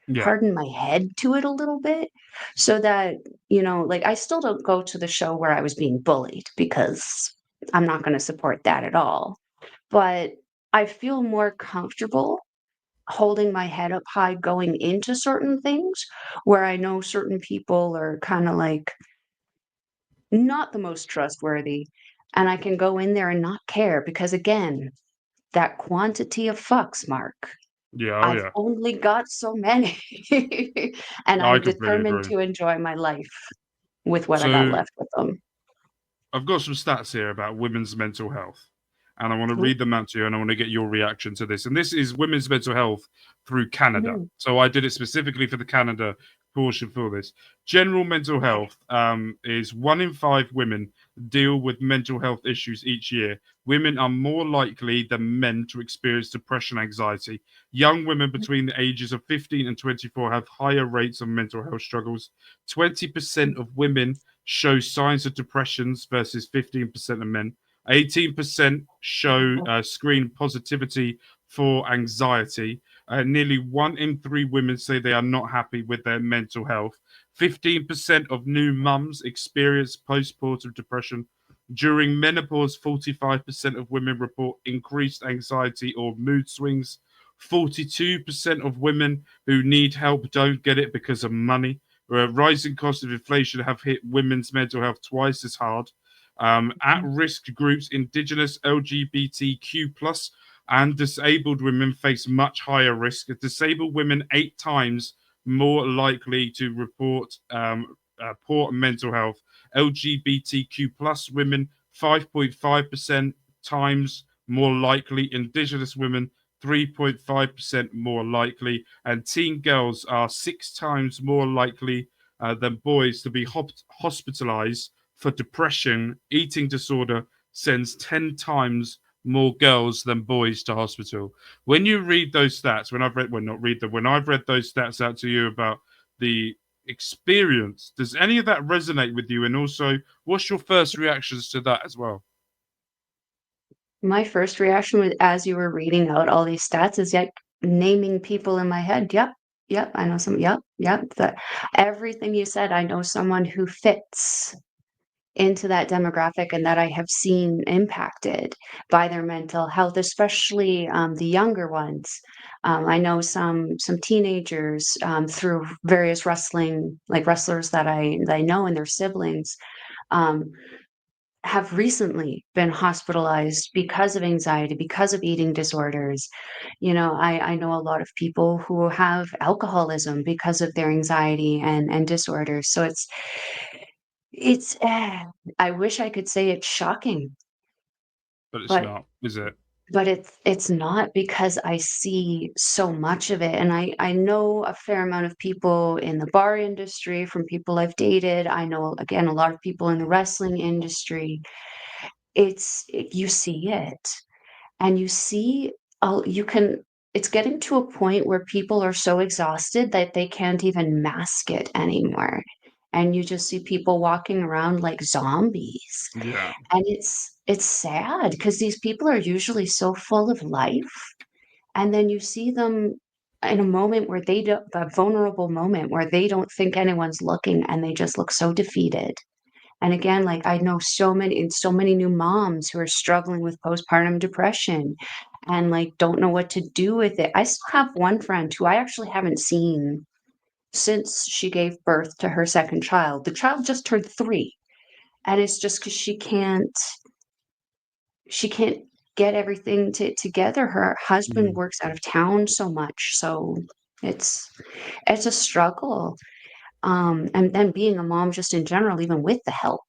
Yeah, harden my head to it a little bit so that, like I still don't go to the show where I was being bullied because I'm not going to support that at all. But I feel more comfortable holding my head up high going into certain things where I know certain people are kind of like not the most trustworthy. And I can go in there and not care because, again, that quantity of fucks, Mark. yeah, oh I've yeah. only got so many, and I I'm completely determined agree. to enjoy my life with what I got So left with them. I've got some stats here about women's mental health, and I want to Ooh, read them out to you, and I want to get your reaction to this. And this is women's mental health through Canada. mhm, So I did it specifically for the Canada portion for this. General mental okay. health is 1 in 5 women deal with mental health issues each year. Women are more likely than men to experience depression, anxiety. Young women between the ages of 15 and 24 have higher rates of mental health struggles. 20% of women show signs of depressions versus 15% of men. 18% show screen positivity for anxiety. Nearly 1 in 3 women say they are not happy with their mental health. 15% of new mums experience postpartum depression. During menopause, 45% of women report increased anxiety or mood swings. 42% of women who need help don't get it because of money. Rising costs of inflation have hit women's mental health twice as hard. At-risk groups, Indigenous, LGBTQ plus, and disabled women face much higher risk. Disabled women 8 times more likely to report poor mental health. LGBTQ plus women 5.5% times more likely. Indigenous women 3.5% more likely, and teen girls are 6 times more likely than boys to be hospitalized for depression. Eating disorder sends 10 times more girls than boys to hospital. When you read those stats, when I've read, well, not read them, when I've read those stats out to you about the experience, does any of that resonate with you? And also, what's your first reactions to that as well? My first reaction was, as you were reading out all these stats, is yet naming people in my head. Yep, yep, I know some. Yep, yep. That everything you said, I know someone who fits into that demographic and that I have seen impacted by their mental health, especially the younger ones. I know some teenagers through various wrestling, like wrestlers that I know and their siblings. Um, have recently been hospitalized because of anxiety, because of eating disorders. I know a lot of people who have alcoholism because of their anxiety and disorders. So it's I wish I could say it's shocking, But it's but not, is it? it's not, because I see so much of it, and I know a fair amount of people in the bar industry from people I've dated. I know, again, a lot of people in the wrestling industry. You see it, and you see, you can it's getting to a point where people are so exhausted that they can't even mask it anymore, and you just see people walking around like zombies, Yeah. and it's sad because these people are usually so full of life, and then you see them in a moment where they don't a vulnerable moment where they don't think anyone's looking, and they just look so defeated. And again, like, I know so many new moms who are struggling with postpartum depression and, like, don't know what to do with it. I still have one friend who I actually haven't seen since she gave birth to her second child. The child just turned 3, and it's just because she can't get everything together. Her husband Mm. works out of town so much, so it's it's a struggle. And then being a mom just in general, even with the help,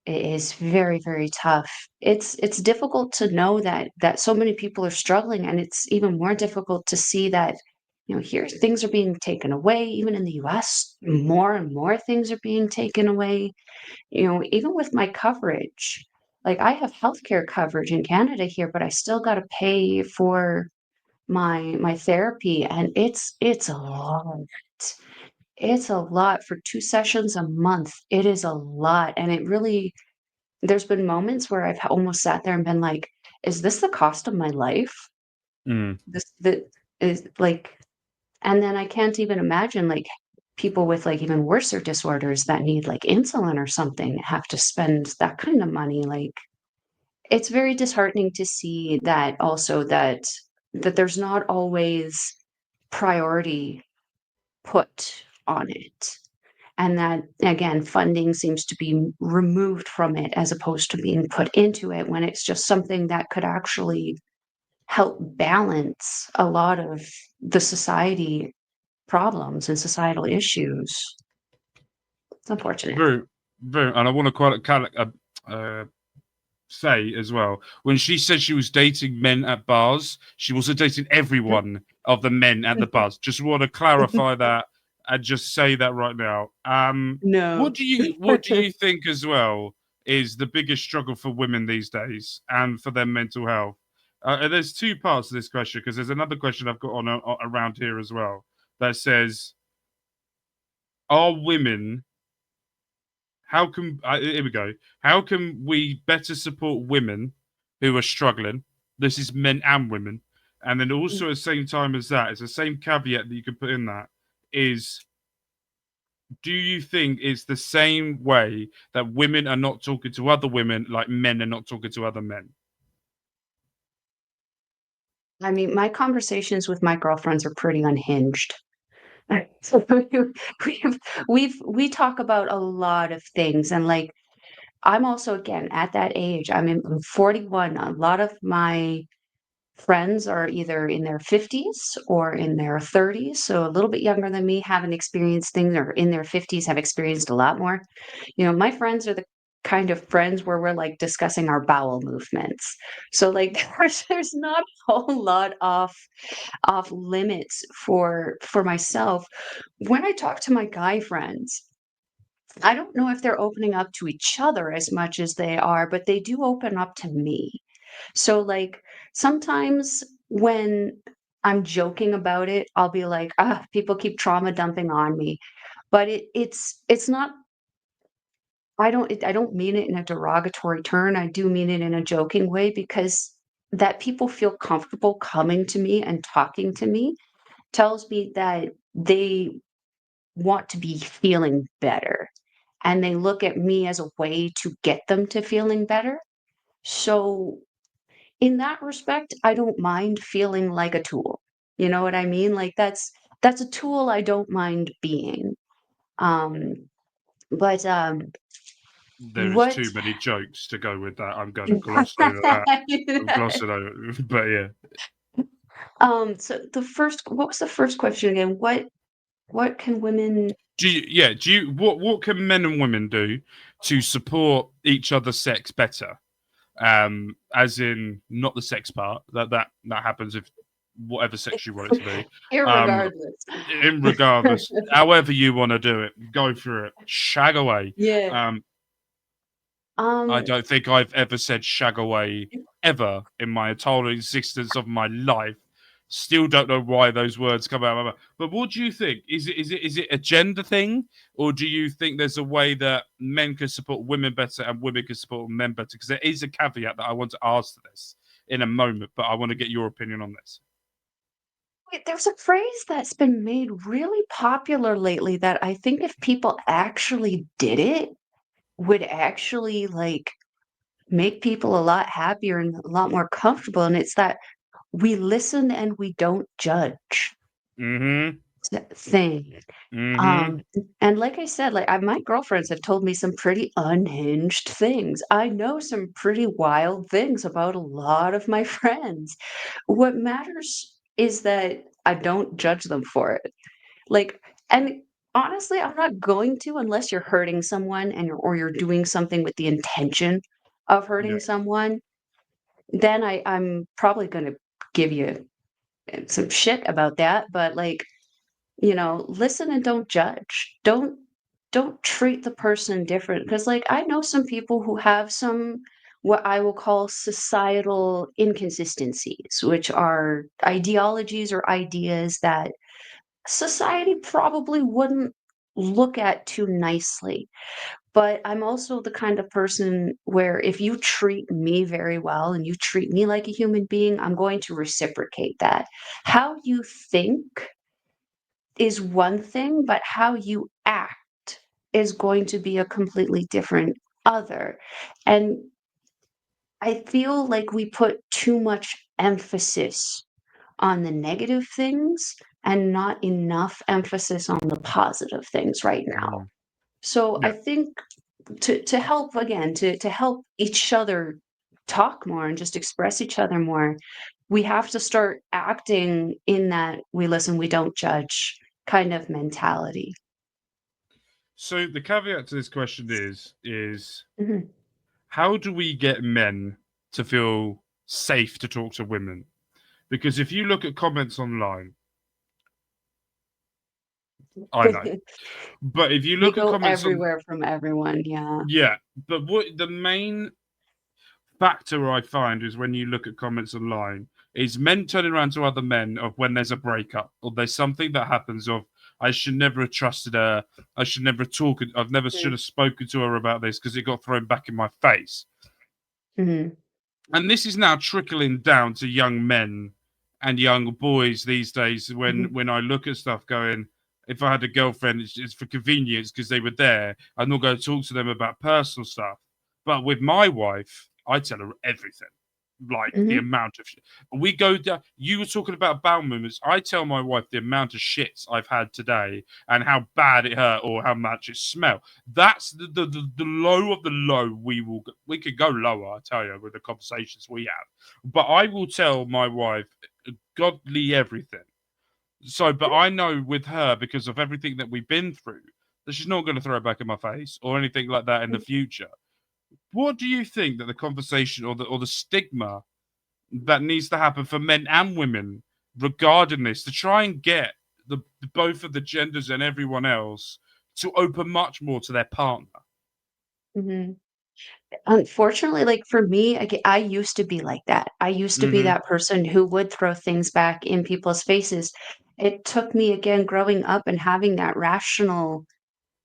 it is very, very tough. It's difficult to know that so many people are struggling, and it's even more difficult to see that, here things are being taken away. Even in the US, more and more things are being taken away. Even with my coverage, like, I have healthcare coverage in Canada here, but I still got to pay for my therapy, and it's a lot. It's a lot for 2 sessions a month. It is a lot, and it really there's been moments where I've almost sat there and been like, "Is this the cost of my life?" Mm. This that is like, and then I can't even imagine, like, people with, like, even worser disorders that need, like, insulin or something have to spend that kind of money. Like, it's very disheartening to see that also that there's not always priority put on it. And that, again, funding seems to be removed from it as opposed to being put into it, when it's just something that could actually help balance a lot of the society problems and societal issues. It's unfortunate. Very, very, and I want to say as well, when she said she was dating men at bars, she wasn't dating everyone of the men at the bars. Just want to clarify that and just say that right now. No. What do you think as well is the biggest struggle for women these days and for their mental health? And there's two parts to this question, because there's another question I've got on around here as well that says, "Are women how can here we go? How can we better support women who are struggling? This is men and women, and then also at the same time as that, it's the same caveat that you can put in that is do you think it's the same way that women are not talking to other women like men are not talking to other men? I mean, my conversations with my girlfriends are pretty unhinged. So we've we talk about a lot of things, and, like, I'm also, again, at that age, I'm 41. A lot of my friends are either in their 50s or in their 30s, so a little bit younger than me, haven't experienced things, or in their 50s have experienced a lot more. My friends are the kind of friends where we're, like, discussing our bowel movements. So, like, there's not a whole lot off limits for myself. When I talk to my guy friends, I don't know if they're opening up to each other as much as they are, but they do open up to me. So, like, sometimes when I'm joking about it, I'll be like, "Ah, people keep trauma dumping on me." But it's not. I don't mean it in a derogatory turn. I do mean it in a joking way, because that people feel comfortable coming to me and talking to me tells me that they want to be feeling better, and they look at me as a way to get them to feeling better. So, in that respect, I don't mind feeling like a tool. You know what I mean? Like, that's a tool I don't mind being. Um, but There is what too many jokes to go with that. I'm going to gloss over that. I'm glossing over, but yeah. So what was the first question again? What can women Do you what can men and women do to support each other's sex better? As in not the sex part that happens if whatever sex you want it to be. Um, irregardless. in regardless, however you want to do it, go for it, shag away. Yeah. Um, I Um, don't think I've ever said shag away ever in my entire existence of my life. Still don't know why those words come out of my mouth. But what do you think? Is it a gender thing, or do you think there's a way that men can support women better and women can support men better? Because there is a caveat that I want to ask to this in a moment, but I want to get your opinion on this. Wait, there's a phrase that's been made really popular lately that I think if people actually did it, would actually, like, make people a lot happier and a lot more comfortable, and it's that we listen and we don't judge Mm-hmm. thing. Mm-hmm. Um, and like I said, like, my girlfriends have told me some pretty unhinged things. I know some pretty wild things about a lot of my friends. What matters is that I don't judge them for it. Like, and honestly, I'm not going to, unless you're hurting someone or you're doing something with the intention of Yeah. hurting someone, then I'm probably gonna give you some shit about that. But, like, listen and don't judge. Don't treat the person different, because, like, I know some people who have some, what I will call, societal inconsistencies, which are ideologies or ideas that society probably wouldn't look at too nicely. But I'm also the kind of person where if you treat me very well and you treat me like a human being, I'm going to reciprocate that. How you think is one thing, but how you act is going to be a completely different other. And I feel like we put too much emphasis on the negative things and not enough emphasis on the positive things right now. Mm-hmm. So I Yeah. think to help, again, to help each other talk more and just express each other more, we have to start acting in that we listen, we don't judge kind of mentality. So the caveat to this question is Mhm. how do we get men to feel safe to talk to women? Because if you look at comments online, I know, but if you They look at go comments on, everywhere from everyone, yeah. yeah, but what the main factor I find is when you look at comments online is men turning around to other men of when there's a breakup or there's something that happens of I should never have trusted her, I should never have talked, I've never should Mm. have spoken to her about this because it got thrown back in my face. Mhm. And this is now trickling down to young men and young boys these days. Mhm. When I look at stuff, going, if I had a girlfriend, it's for convenience because they were there. I'm not going to talk to them about personal stuff. But with my wife, I tell her everything, like the Hmm. amount of shit. We go down. You were talking about bowel movements. I tell my wife the amount of shits I've had today and how bad it hurt or how much it smelled. That's the low of the low. We could go lower, I tell you, with the conversations we have. But I will tell my wife godly everything. So, but I know with her, because of everything that we've been through, that she's not going to throw it back in my face or anything like that in the future. What do you think that the conversation or the stigma that needs to happen for men and women regarding this to try and get the both of the genders and everyone else to open much more to their partner? Hmm. Unfortunately, like for me, I used to be like that. I used to be Mm-hmm. that person who would throw things back in people's faces. It took me again growing up and having that rational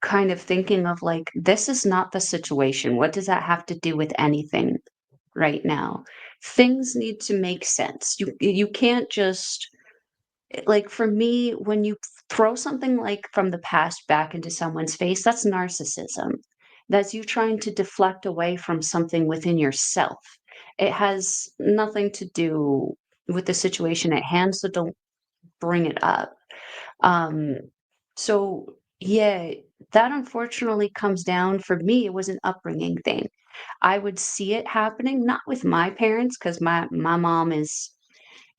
kind of thinking of like, this is not the situation. What does that have to do with anything right now? Things need to make sense. You can't just like for me, when you throw something like from the past back into someone's face, that's narcissism. That's you trying to deflect away from something within yourself. It has nothing to do with the situation at hand, so don't bring it up. Um, so yeah, that unfortunately comes down for me, it was an upbringing thing. I would see it happening, not with my parents, because my mom is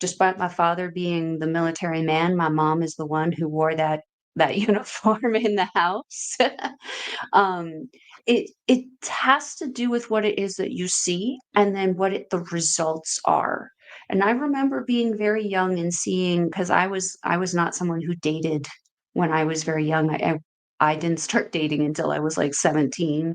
despite my father being the military man, my mom is the one who wore that uniform in the house. Um, it has to do with what it is that you see and then the results are. And I remember being very young and seeing because I was not someone who dated when I was very young. I didn't start dating until I was like 17.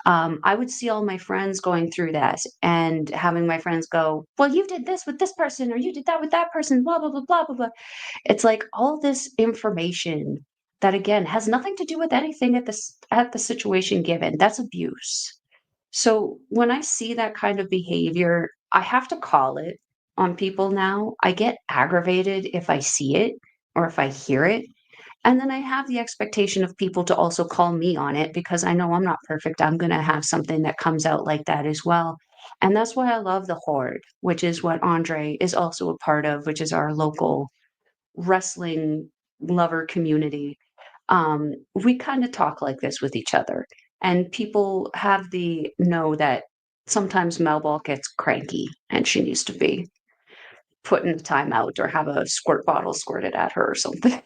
I would see all my friends going through that and having my friends go, "Well, you did this with this person, or you did that with that person, blah, blah, blah, blah, blah, blah." It's like all this information that again has nothing to do with anything at the situation given. That's abuse. So when I see that kind of behavior, I have to call it on people now. I get aggravated if I see it or if I hear it and then I have the expectation of people to also call me on it because I know I'm not perfect. I'm going to have something that comes out like that as well. And that's why I love the Horde, which is what Andre is also a part of, which is our local wrestling lover community. We kind of talk like this with each other. And people have the know that sometimes Melball gets cranky and she needs to be put in a timeout or have a squirt bottle squirted at her or something.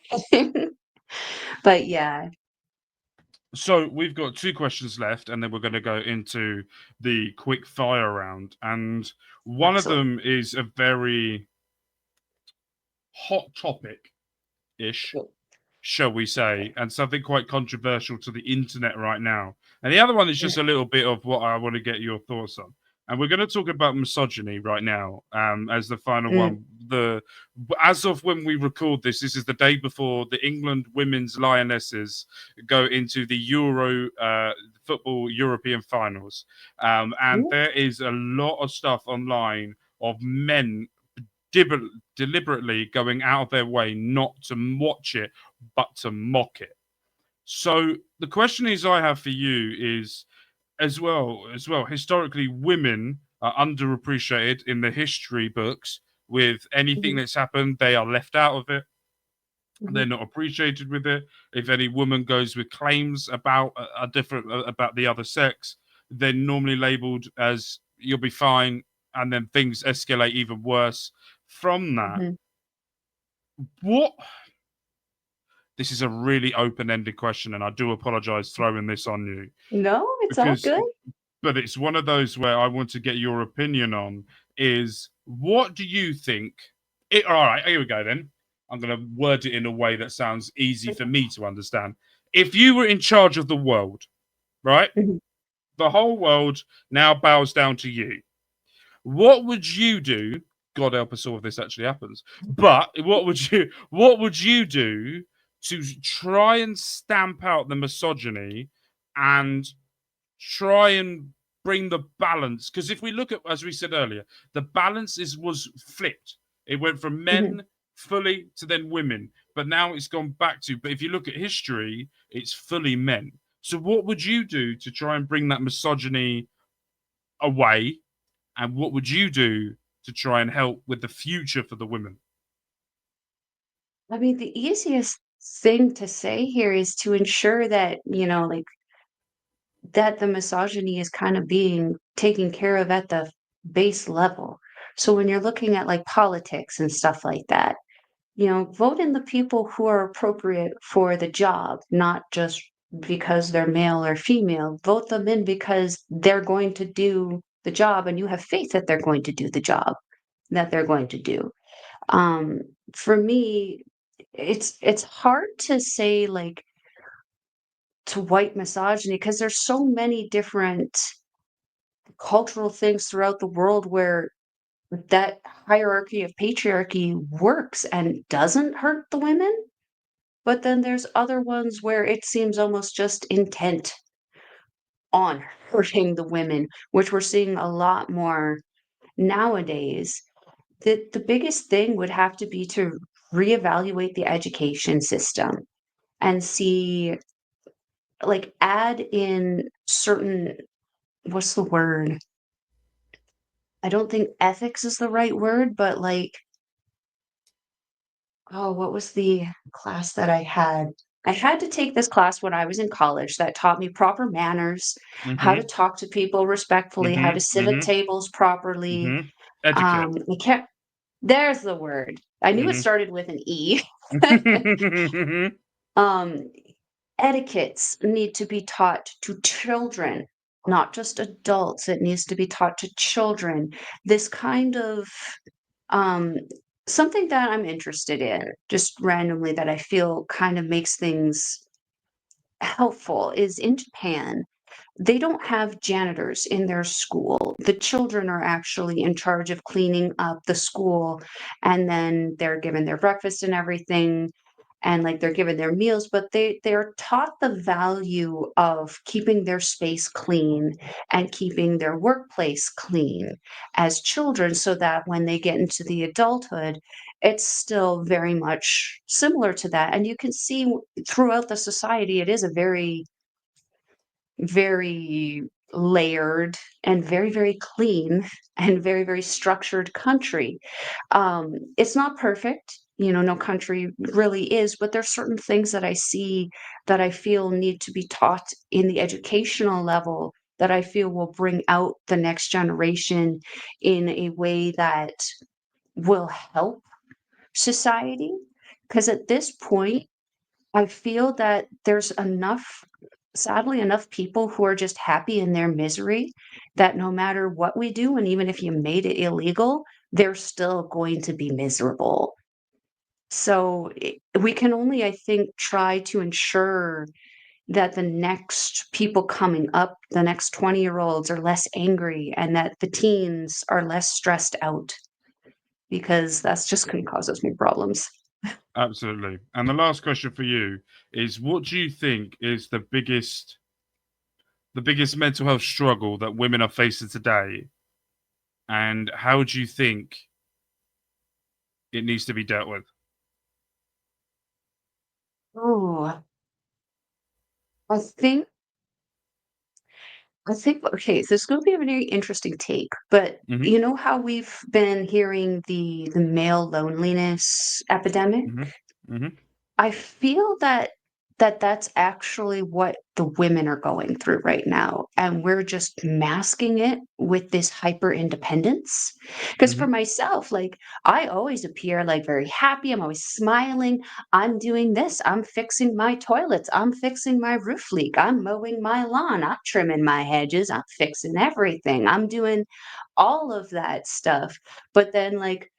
But yeah, So we've got two questions left, and then we're going to go into the quick fire round. And one of excellent. them is a very hot topic ish, shall we say, and something quite controversial to the internet right now. And the other one is just a little bit of what I want to get your thoughts on. And we're going to talk about misogyny right now as the final Mm, one. As of when we record this, this is the day before the England women's Lionesses go into the Euro football European finals, and mm, there is a lot of stuff online of men deliberately going out of their way not to watch it, but to mock it. So the question is I have for you is as well historically women are underappreciated in the history books. With anything mhm, that's happened, they are left out of it. They're mhm, not appreciated with it. If any woman goes with claims about a different about the other sex, they're normally labeled as you'll be fine, and then things escalate even worse from that. mhm. What This is a really open-ended question, and I do apologize throwing this on you No, it's all because, good. but it's one of those where I want to get your opinion on is what do you think? All right, here we go then. I'm going to word it in a way that sounds easy for me to understand. If you were in charge of the world, right? Mhm, The whole world now bows down to you. What would you do? God help us all if this actually happens. But what would you do to try and stamp out the misogyny and try and bring the balance? Because if we look at, as we said earlier, the balance was flipped. It went from mhm, men fully to then women. but now it's gone back to. But if you look at history, it's fully men. So what would you do to try and bring that misogyny away? And what would you do to try and help with the future for the women? I mean, the easiest thing to say here is to ensure that, like, that the misogyny is kind of being taken care of at the base level. So when you're looking at like politics and stuff like that, vote in the people who are appropriate for the job, not just because they're male or female. Vote them in because they're going to do the job and you have faith that they're going to do the job that they're going to do. Um, for me, it's hard to say like to white misogyny because there's so many different cultural things throughout the world where that hierarchy of patriarchy works and doesn't hurt the women. But then there's other ones where it seems almost just intent on hurting the women, which we're seeing a lot more nowadays. The biggest thing would have to be to reevaluate the education system and see, like, add in certain, what's the word? I don't think ethics is the right word, but like, oh, what was the class that I had? I had to take this class when I was in college that taught me proper manners, how to Mm-hmm. talk to people respectfully, how to Mm-hmm. sit at Mm-hmm. tables properly. Mm-hmm. Educate. I can't, there's the word. I knew it Mm-hmm. started with an E. mm-hmm. Um, etiquettes need to be taught to children, not just adults. It needs to be taught to children. This kind of um, something that I'm interested in, just randomly, that I feel kind of makes things helpful is in Japan. They don't have janitors in their school. The children are actually in charge of cleaning up the school, and then they're given their breakfast and everything, and like they're given their meals, but they're taught the value of keeping their space clean and keeping their workplace clean as children so that when they get into the adulthood, it's still very much similar to that. And you can see throughout the society, it is a very very layered and very, very clean and very, very structured country. It's not perfect, no country really is, but there's certain things that I see that I feel need to be taught in the educational level that I feel will bring out the next generation in a way that will help society. Because at this point, I feel that there's enough, sadly, enough people who are just happy in their misery that no matter what we do, and even if you made it illegal, they're still going to be miserable. So we can only, I think, try to ensure that the next people coming up, the next 20-year-olds, are less angry and that the teens are less stressed out because that's just going to cause us more problems. Absolutely. And the last question for you is: what do you think is the biggest mental health struggle that women are facing today, and how do you think it needs to be dealt with? Oh, I think okay, so it's gonna be a very interesting take, but Mm-hmm. you know how we've been hearing the male loneliness epidemic? Mm-hmm. Mm-hmm. I feel that that's actually what the women are going through right now, and we're just masking it with this hyper independence. Because Mm-hmm. for myself, like, I always appear, like, very happy, I'm always smiling, I'm doing this, I'm fixing my toilets, I'm fixing my roof leak, I'm mowing my lawn, I'm trimming my hedges, I'm fixing everything, I'm doing all of that stuff, but then, like,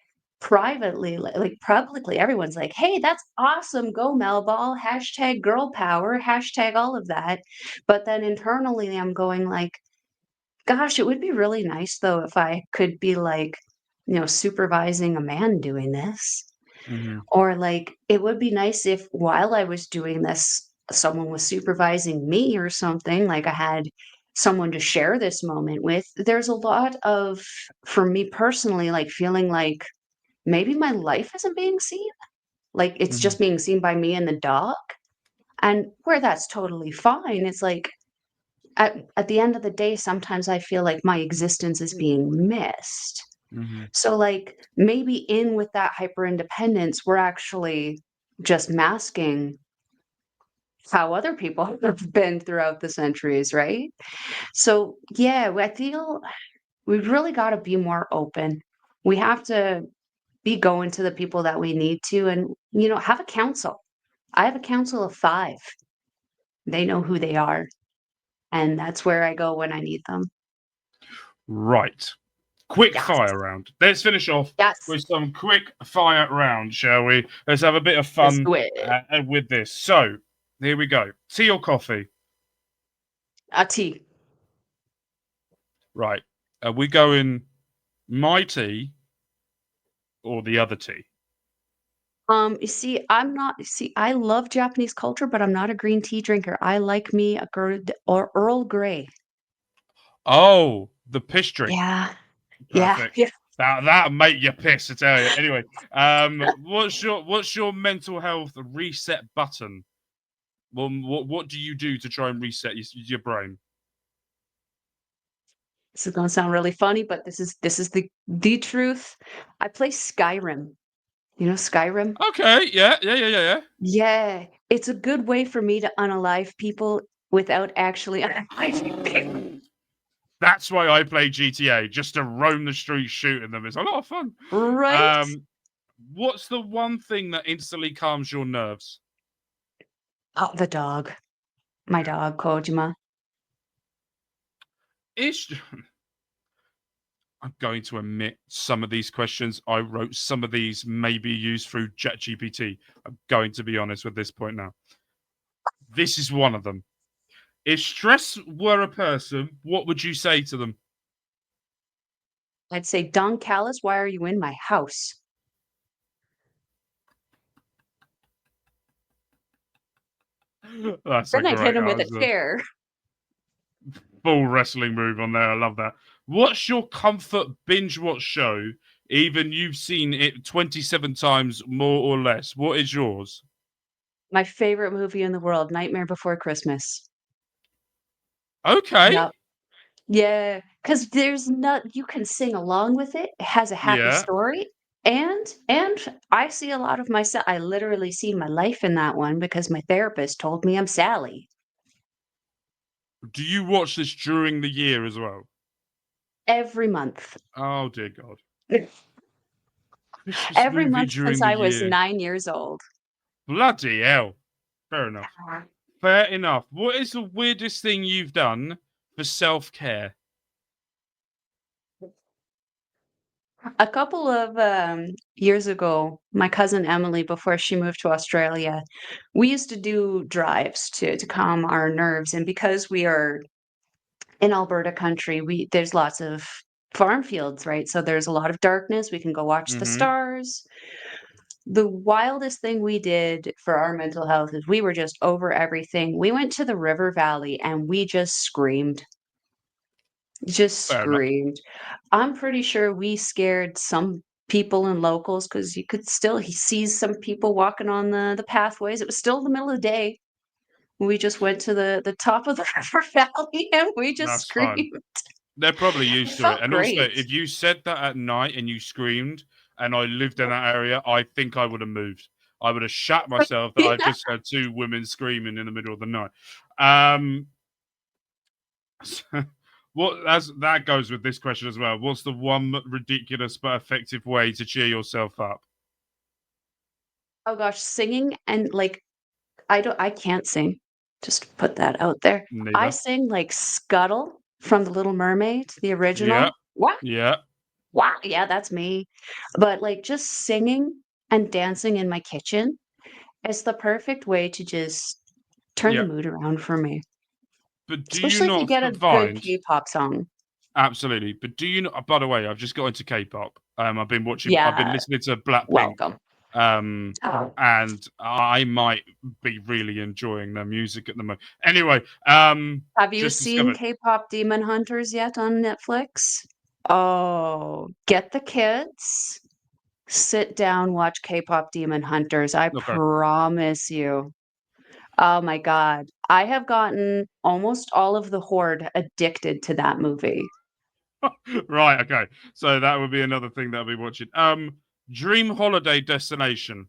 privately, like, publicly, everyone's like, "Hey, that's awesome, go Melball, hashtag girl power, hashtag all of that." But then internally, I'm going like, "Gosh, it would be really nice though if I could be like, supervising a man doing this." Mm-hmm. Or like, it would be nice if while I was doing this, someone was supervising me or something, like I had someone to share this moment with. There's a lot of, for me personally, like feeling like maybe my life isn't being seen. like it's Hmm. just being seen by me and the dog. And where that's totally fine, it's like at the end of the day, sometimes I feel like my existence is being missed. Hmm. So, like, maybe in with that hyper independence, we're actually just masking how other people have been throughout the centuries, right? So, yeah, I feel we've really got to be more open. We have to be going to the people that we need to and, have a council. I have a council of 5. They know who they are, and that's where I go when I need them. Right. Quick Yes. fire round. Let's finish off Yes. with some quick fire round, shall we? Let's have a bit of Let's fun do it. with this. So, here we go. Tea or coffee? A tea. Right. Are we going my tea or the other tea? I love Japanese culture, but I'm not a green tea drinker. I like me a good or Earl Grey. Oh, the piss drink. Yeah. Yeah. Perfect. Yeah. That make you piss, I tell you. Anyway, what's your mental health reset button? Well, what do you do to try and reset your brain? This is gonna sound really funny, but this is the truth. I play Skyrim. You know Skyrim? Okay, yeah. Yeah. It's a good way for me to unalive people without actually unaliving people. That's why I play GTA, just to roam the streets shooting them. It's a lot of fun. Right? Um, what's the one thing that instantly calms your nerves? Oh, the dog. My dog, Kojima. It's I'm going to admit some of these questions I wrote. Some of these may be used through ChatGPT. I'm going to be honest with this point now. This is one of them. If stress were a person, what would you say to them? I'd say, Don Callis, why are you in my house? That's a Then I'd hit great him with a answer. chair. Full wrestling move on there. I love that. What's your comfort binge watch show? Even you've seen it 27 times more or less. What is yours? My favorite movie in the world, Nightmare Before Christmas. Okay. Yep. Yeah, because there's not you can sing along with it. It has a happy Yeah. story, and I see a lot of myself. I literally see my life in that one because my therapist told me I'm Sally. Do you watch this during the year as well? Every month. Oh dear God. Christmas Every movie month since during the I was year. 9 years old. Bloody hell. Fair enough. Fair enough. What is the weirdest thing you've done for self care? A couple of, years ago, my cousin Emily, before she moved to Australia, we used to do drives to calm our nerves, and because we are in Alberta country, we there's lots of farm fields, right? So there's a lot of darkness, we can go watch the Mm-hmm. stars. The wildest thing we did for our mental health is we were just over everything. We went to the river valley and we just screamed. Just Fair enough. screamed. I'm pretty sure we scared some people and locals because you could still he sees some people walking on the pathways. It was still the middle of the day. We just went to the top of the river valley and we just That's fine. screamed. They're probably It used to it. felt And also, great. if you said that at night and you screamed and I lived in that area, I think I would have moved. I would have shat myself that I've Yeah. just heard two women screaming in the middle of the night. Um, that goes with this question as well. What's the one ridiculous but effective way to cheer yourself up? Oh gosh, singing and, like, I can't sing. Just put that out there. I Neither. sing like Scuttle from The Little Mermaid, the Yeah. original. "What? Yeah. What?" Yeah, that's me. But, like, just singing and dancing in my kitchen is the perfect way to just turn the Yeah. mood around for me, But do you especially if you not get a good find K-pop song. absolutely? But do you not? By the way, I've just got into K-pop. I've been Yeah, listening to Blackpink. welcome. Um, Oh. and I might be really enjoying their music at the moment. Anyway, Have you just seen discovered. K-pop Demon Hunters yet on Netflix? Oh, get the kids. Sit down, watch K-pop Demon Hunters. I Okay. promise you. Oh my God. I have gotten almost all of the horde addicted to that movie. Right. Okay. So that would be another thing that I'll be watching. Dream holiday destination.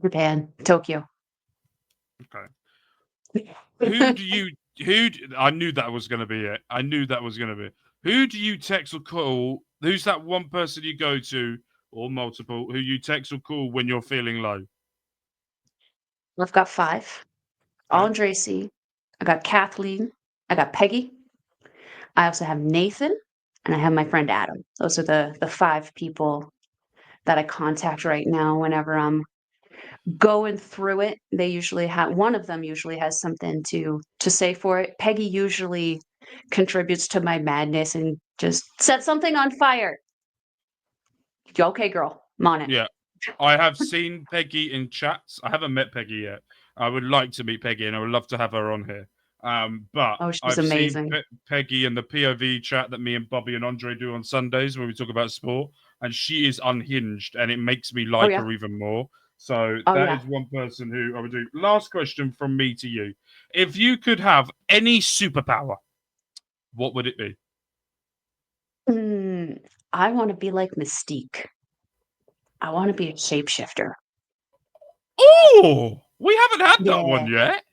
Japan, Tokyo. Okay. Who do you? I knew that was going to be it. I knew that was going to be it. Who do you text or call? Who's that one person you go to, or multiple, who you text or call when you're feeling low? I've got five. Okay. Andre C. I got Kathleen. I got Peggy. I also have Nathan, and I have my friend Adam. Those are the five people that I contact right now whenever I'm going through it. They usually have one of them usually has something to say for it. Peggy usually contributes to my madness and just set something on fire. Okay, girl, I'm on it. Yeah. I have seen Peggy in chats. I haven't met Peggy yet. I would like to meet Peggy, and I would love to have her on here. But Oh, she's I've seen amazing. Peggy in the POV chat that me and Bobby and Andre do on Sundays when we talk about sport, and she is unhinged, and it makes me Oh like yeah. her even more. So Oh that yeah. is one person who I would do. Last question from me to you: if you could have any superpower, what would it be? Mm, I want to be like Mystique. I want to be a shapeshifter. Oh, we haven't had that one Yeah. yet.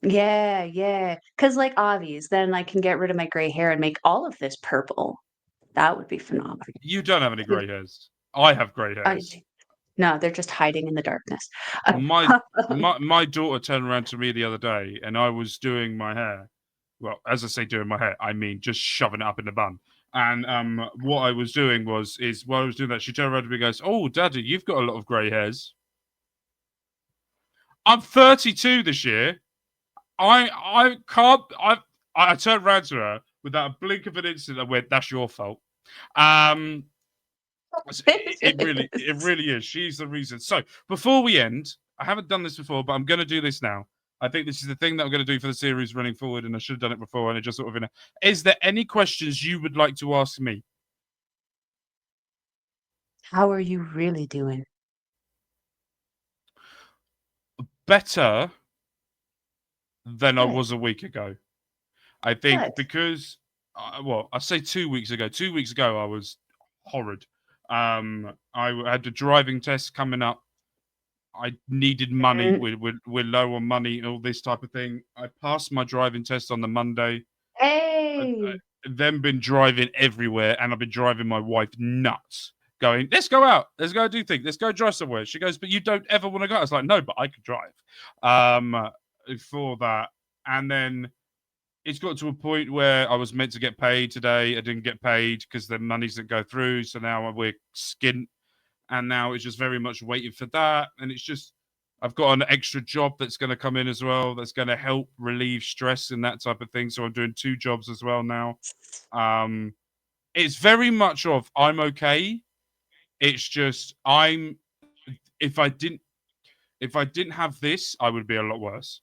Yeah, yeah. Because like obvious, then I can get rid of my gray hair and make all of this purple. That would be phenomenal. You don't have any grey hairs. I have grey I, hairs. no, they're just hiding in the darkness. my my daughter turned around to me the other day and I was doing my hair. Well, as I say doing my hair, I mean just shoving it up in the bun. And what I was doing is while I was doing that, she turned around to me and goes, "Oh, Daddy, you've got a lot of grey hairs." I'm 32 this year. I can't I turned around to her without a blink of an instant and went, "That's your fault." Um it really is. She's the reason. So before we end, I haven't done this before, but I'm going to do this now. I think this is the thing that I'm going to do for the series running forward, and I should have done it before, and it just sort of in a. Is there any questions you would like to ask me? How are you really doing? Better than I Good, was a week ago. I think good. because, well, I say 2 weeks ago. 2 weeks ago, I was horrid. I had a driving test coming up. I needed money. Mhm. We're low on money, all this type of thing. I passed my driving test on the Monday. I've Hey, then been driving everywhere, and I've been driving my wife nuts. Going, let's go out, let's go do things, let's go drive somewhere. She goes, but you don't ever want to go. I was like, no, but I could drive. Um, for that, and then it's got to a point where I was meant to get paid today. I didn't get paid because the money's didn't go through. So now we're skint, and now it's just very much waiting for that. And it's just I've got an extra job that's going to come in as well. That's going to help relieve stress and that type of thing. So I'm doing two jobs as well now. Um, it's very much of I'm okay. It's just if I didn't if I didn't have this, I would be a lot worse.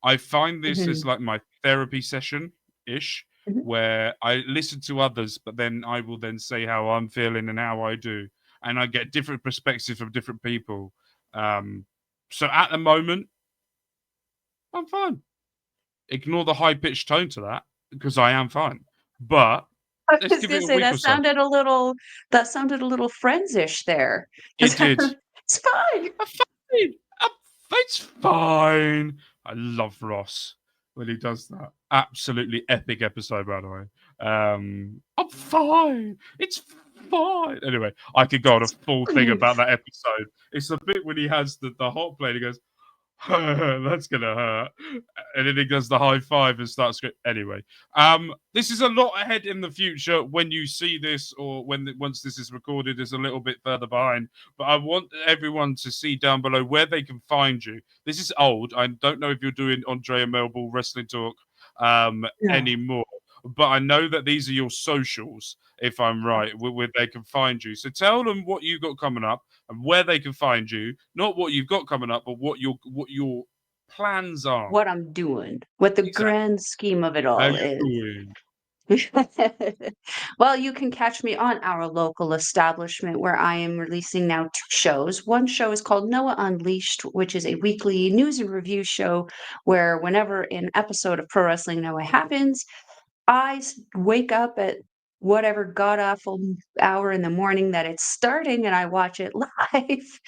I find this as mhm, like my therapy session ish, mhm. where I listen to others, but then I will then say how I'm feeling and how I do, and I get different perspectives from different people. Um, so at the moment, I'm fine. Ignore the high pitched tone to that because I am fine. But I let's was give it gonna a say week or so. that sounded a little Friends-ish there. It did. It's fine. I'm fine. It's fine. I love Ross when he does that. Absolutely epic episode, by the way. I'm fine. It's fine. Anyway, I could go on a full thing Fine. about that episode. It's the bit when he has the hot plate. He goes, that's gonna hurt. And then he does the high five and starts script. Anyway, this is a lot ahead in the future when you see this, or once this is recorded, is a little bit further behind. But I want everyone to see down below where they can find you. This is old. I don't know if you're doing Andre and Melball Wrestling Talk No. anymore, but I know that these are your socials, if I'm right, where they can find you. So tell them what you got coming up and where they can find you. Not what you've got coming up, but what your plans are. What I'm doing, what the Exactly. grand scheme of it How all you is. doing? Well, you can catch me on our local establishment where I am releasing now 2 shows. One show is called Noah Unleashed, which is a weekly news and review show where whenever an episode of Pro Wrestling Noah happens, wake up at whatever god awful hour in the morning that it's starting, and I watch it live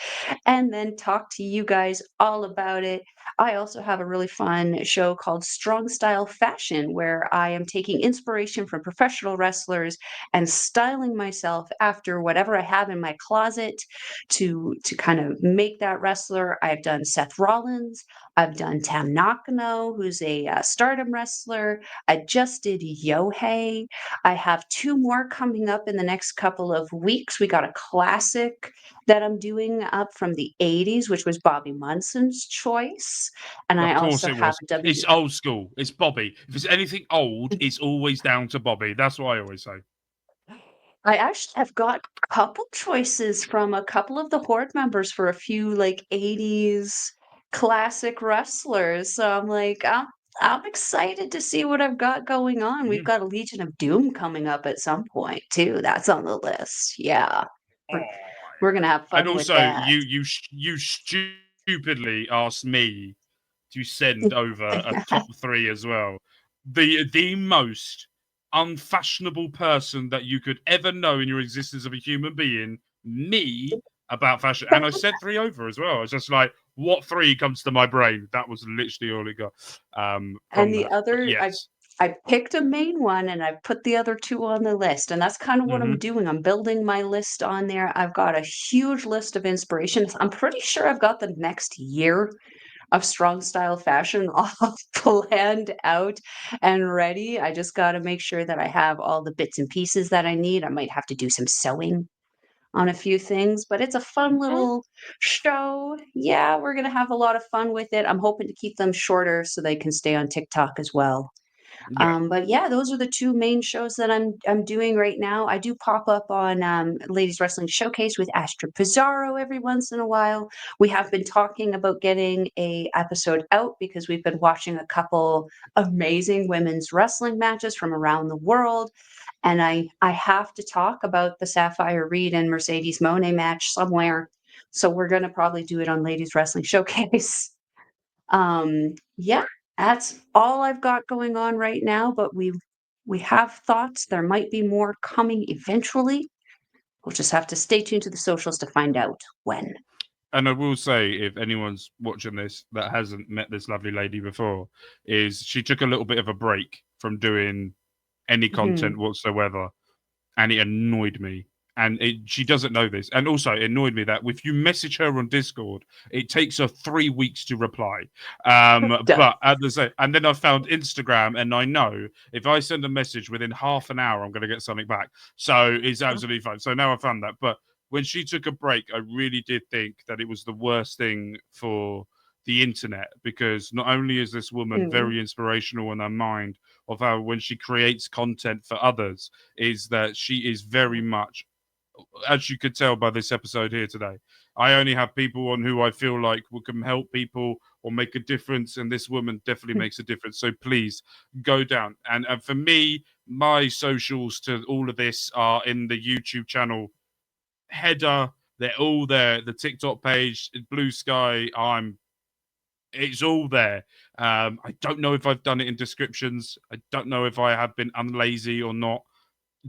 and then talk to you guys all about it. I also have a really fun show called Strong Style Fashion, where I am taking inspiration from professional wrestlers and styling myself after whatever I have in my closet to kind of make that wrestler. I've done Seth Rollins. I've done Tam Nakano, who's a Stardom wrestler. I just did Yohei. I have 2 more coming up in the next couple of weeks. We got a classic that I'm doing up from the '80s, which was Bobby Munson's choice, and I Of course also it have was. a W. It's old school. It's Bobby. If it's anything old, it's always down to Bobby. That's what I always say. I actually have got a couple choices from a couple of the Horde members for a few, like, '80s classic wrestlers, so I'm excited to see what I've got going on. We've Mhm. got a Legion of Doom coming up at some point too, that's on the list, yeah. We're Oh, we're gonna have and fun with also, that. you stupidly asked me to send over a top three as well. The most unfashionable person that you could ever know in your existence of a human being, me, about fashion. And I sent three over as well. I was just like, what three comes to my brain? That was literally all it got And from the that. But other yes. I picked a main one and I've put the other 2 on the list, and that's kind of what Hmm. I'm doing. I'm building my list on there. I've got a huge list of inspirations. I'm pretty sure I've got the next year of strong style fashion all planned out and ready. I just gotta make sure that I have all the bits and pieces that I need. I might have to do some sewing on a few things, but it's a fun little show. Yeah, we're gonna have a lot of fun with it. I'm hoping to keep them shorter so they can stay on TikTok as well. Yeah. But yeah, those are the 2 main shows that I'm doing right now. I do pop up on, Ladies Wrestling Showcase with Astra Pizarro every once in a while. We have been talking about getting a episode out because we've been watching a couple amazing women's wrestling matches from around the world, and I have to talk about the Sapphire Reed and Mercedes Moné match somewhere. So we're gonna probably do it on Ladies Wrestling Showcase. Yeah, that's all I've got going on right now, but we have thoughts. There might be more coming eventually. We'll just have to stay tuned to the socials to find out when. And I will say, if anyone's watching this that hasn't met this lovely lady before, is she took a little bit of a break from doing any Mhm. content whatsoever, and it annoyed me. And she doesn't know this, and also it annoyed me that if you message her on Discord, it takes her 3 weeks to reply. Duh. But at the same, and then I found Instagram, and I know if I send a message within half an hour, I'm going to get something back. So it's absolutely fine. So now I found that. But when she took a break, I really did think that it was the worst thing for the internet, because not only is this woman Mm. very inspirational in her mind of how when she creates content for others, is that she is very much, as you could tell by this episode here today, I only have people on who I feel like can help people or make a difference, and this woman definitely makes a difference. So please go down. And for me, my socials to all of this are in the YouTube channel header. They're all there. The TikTok page, Blue Sky. It's all there. I don't know if I've done it in descriptions. I don't know if I have been unlazy or not.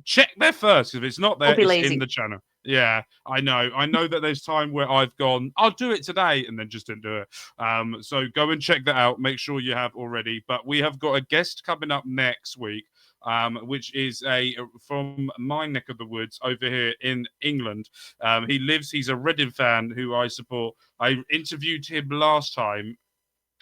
Check there first. If it's not Don't there, be it's in lazy. the channel. Yeah, I know. I know that there's time where I've gone, I'll do it today, and then just didn't do it. So go and check that out. Make sure you have already. But we have got a guest coming up next week, which is a from my neck of the woods over here in England. He's a Reading fan who I support. I interviewed him last time,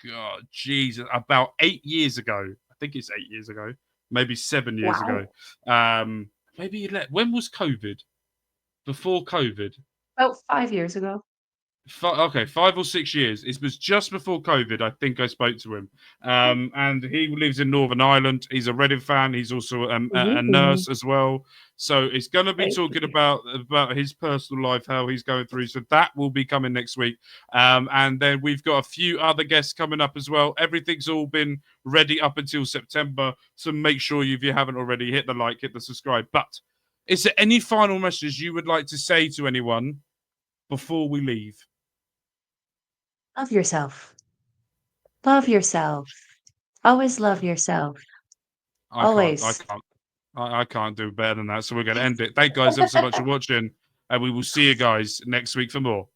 God, Jesus, about 8 years ago. I think it's 8 years ago, maybe 7 years ago. Wow. Maybe when was COVID? Before COVID? About 5 years ago. Okay, 5 or 6 years. It was just before COVID. I think I spoke to him, and he lives in Northern Ireland. He's a Reading fan. He's also a Ooh, nurse as well. So it's going to be thank talking you. about his personal life, how he's going through. So that will be coming next week. And then we've got a few other guests coming up as well. Everything's all been ready up until September. So make sure if you haven't already, hit the like, hit the subscribe. But is there any final message you would like to say to anyone before we leave? Love yourself. Love yourself. Always love yourself. I can't. I Always. can't. I can't do better than that. So we're going to end it. Thank you guys ever so much for watching, and we will see you guys next week for more.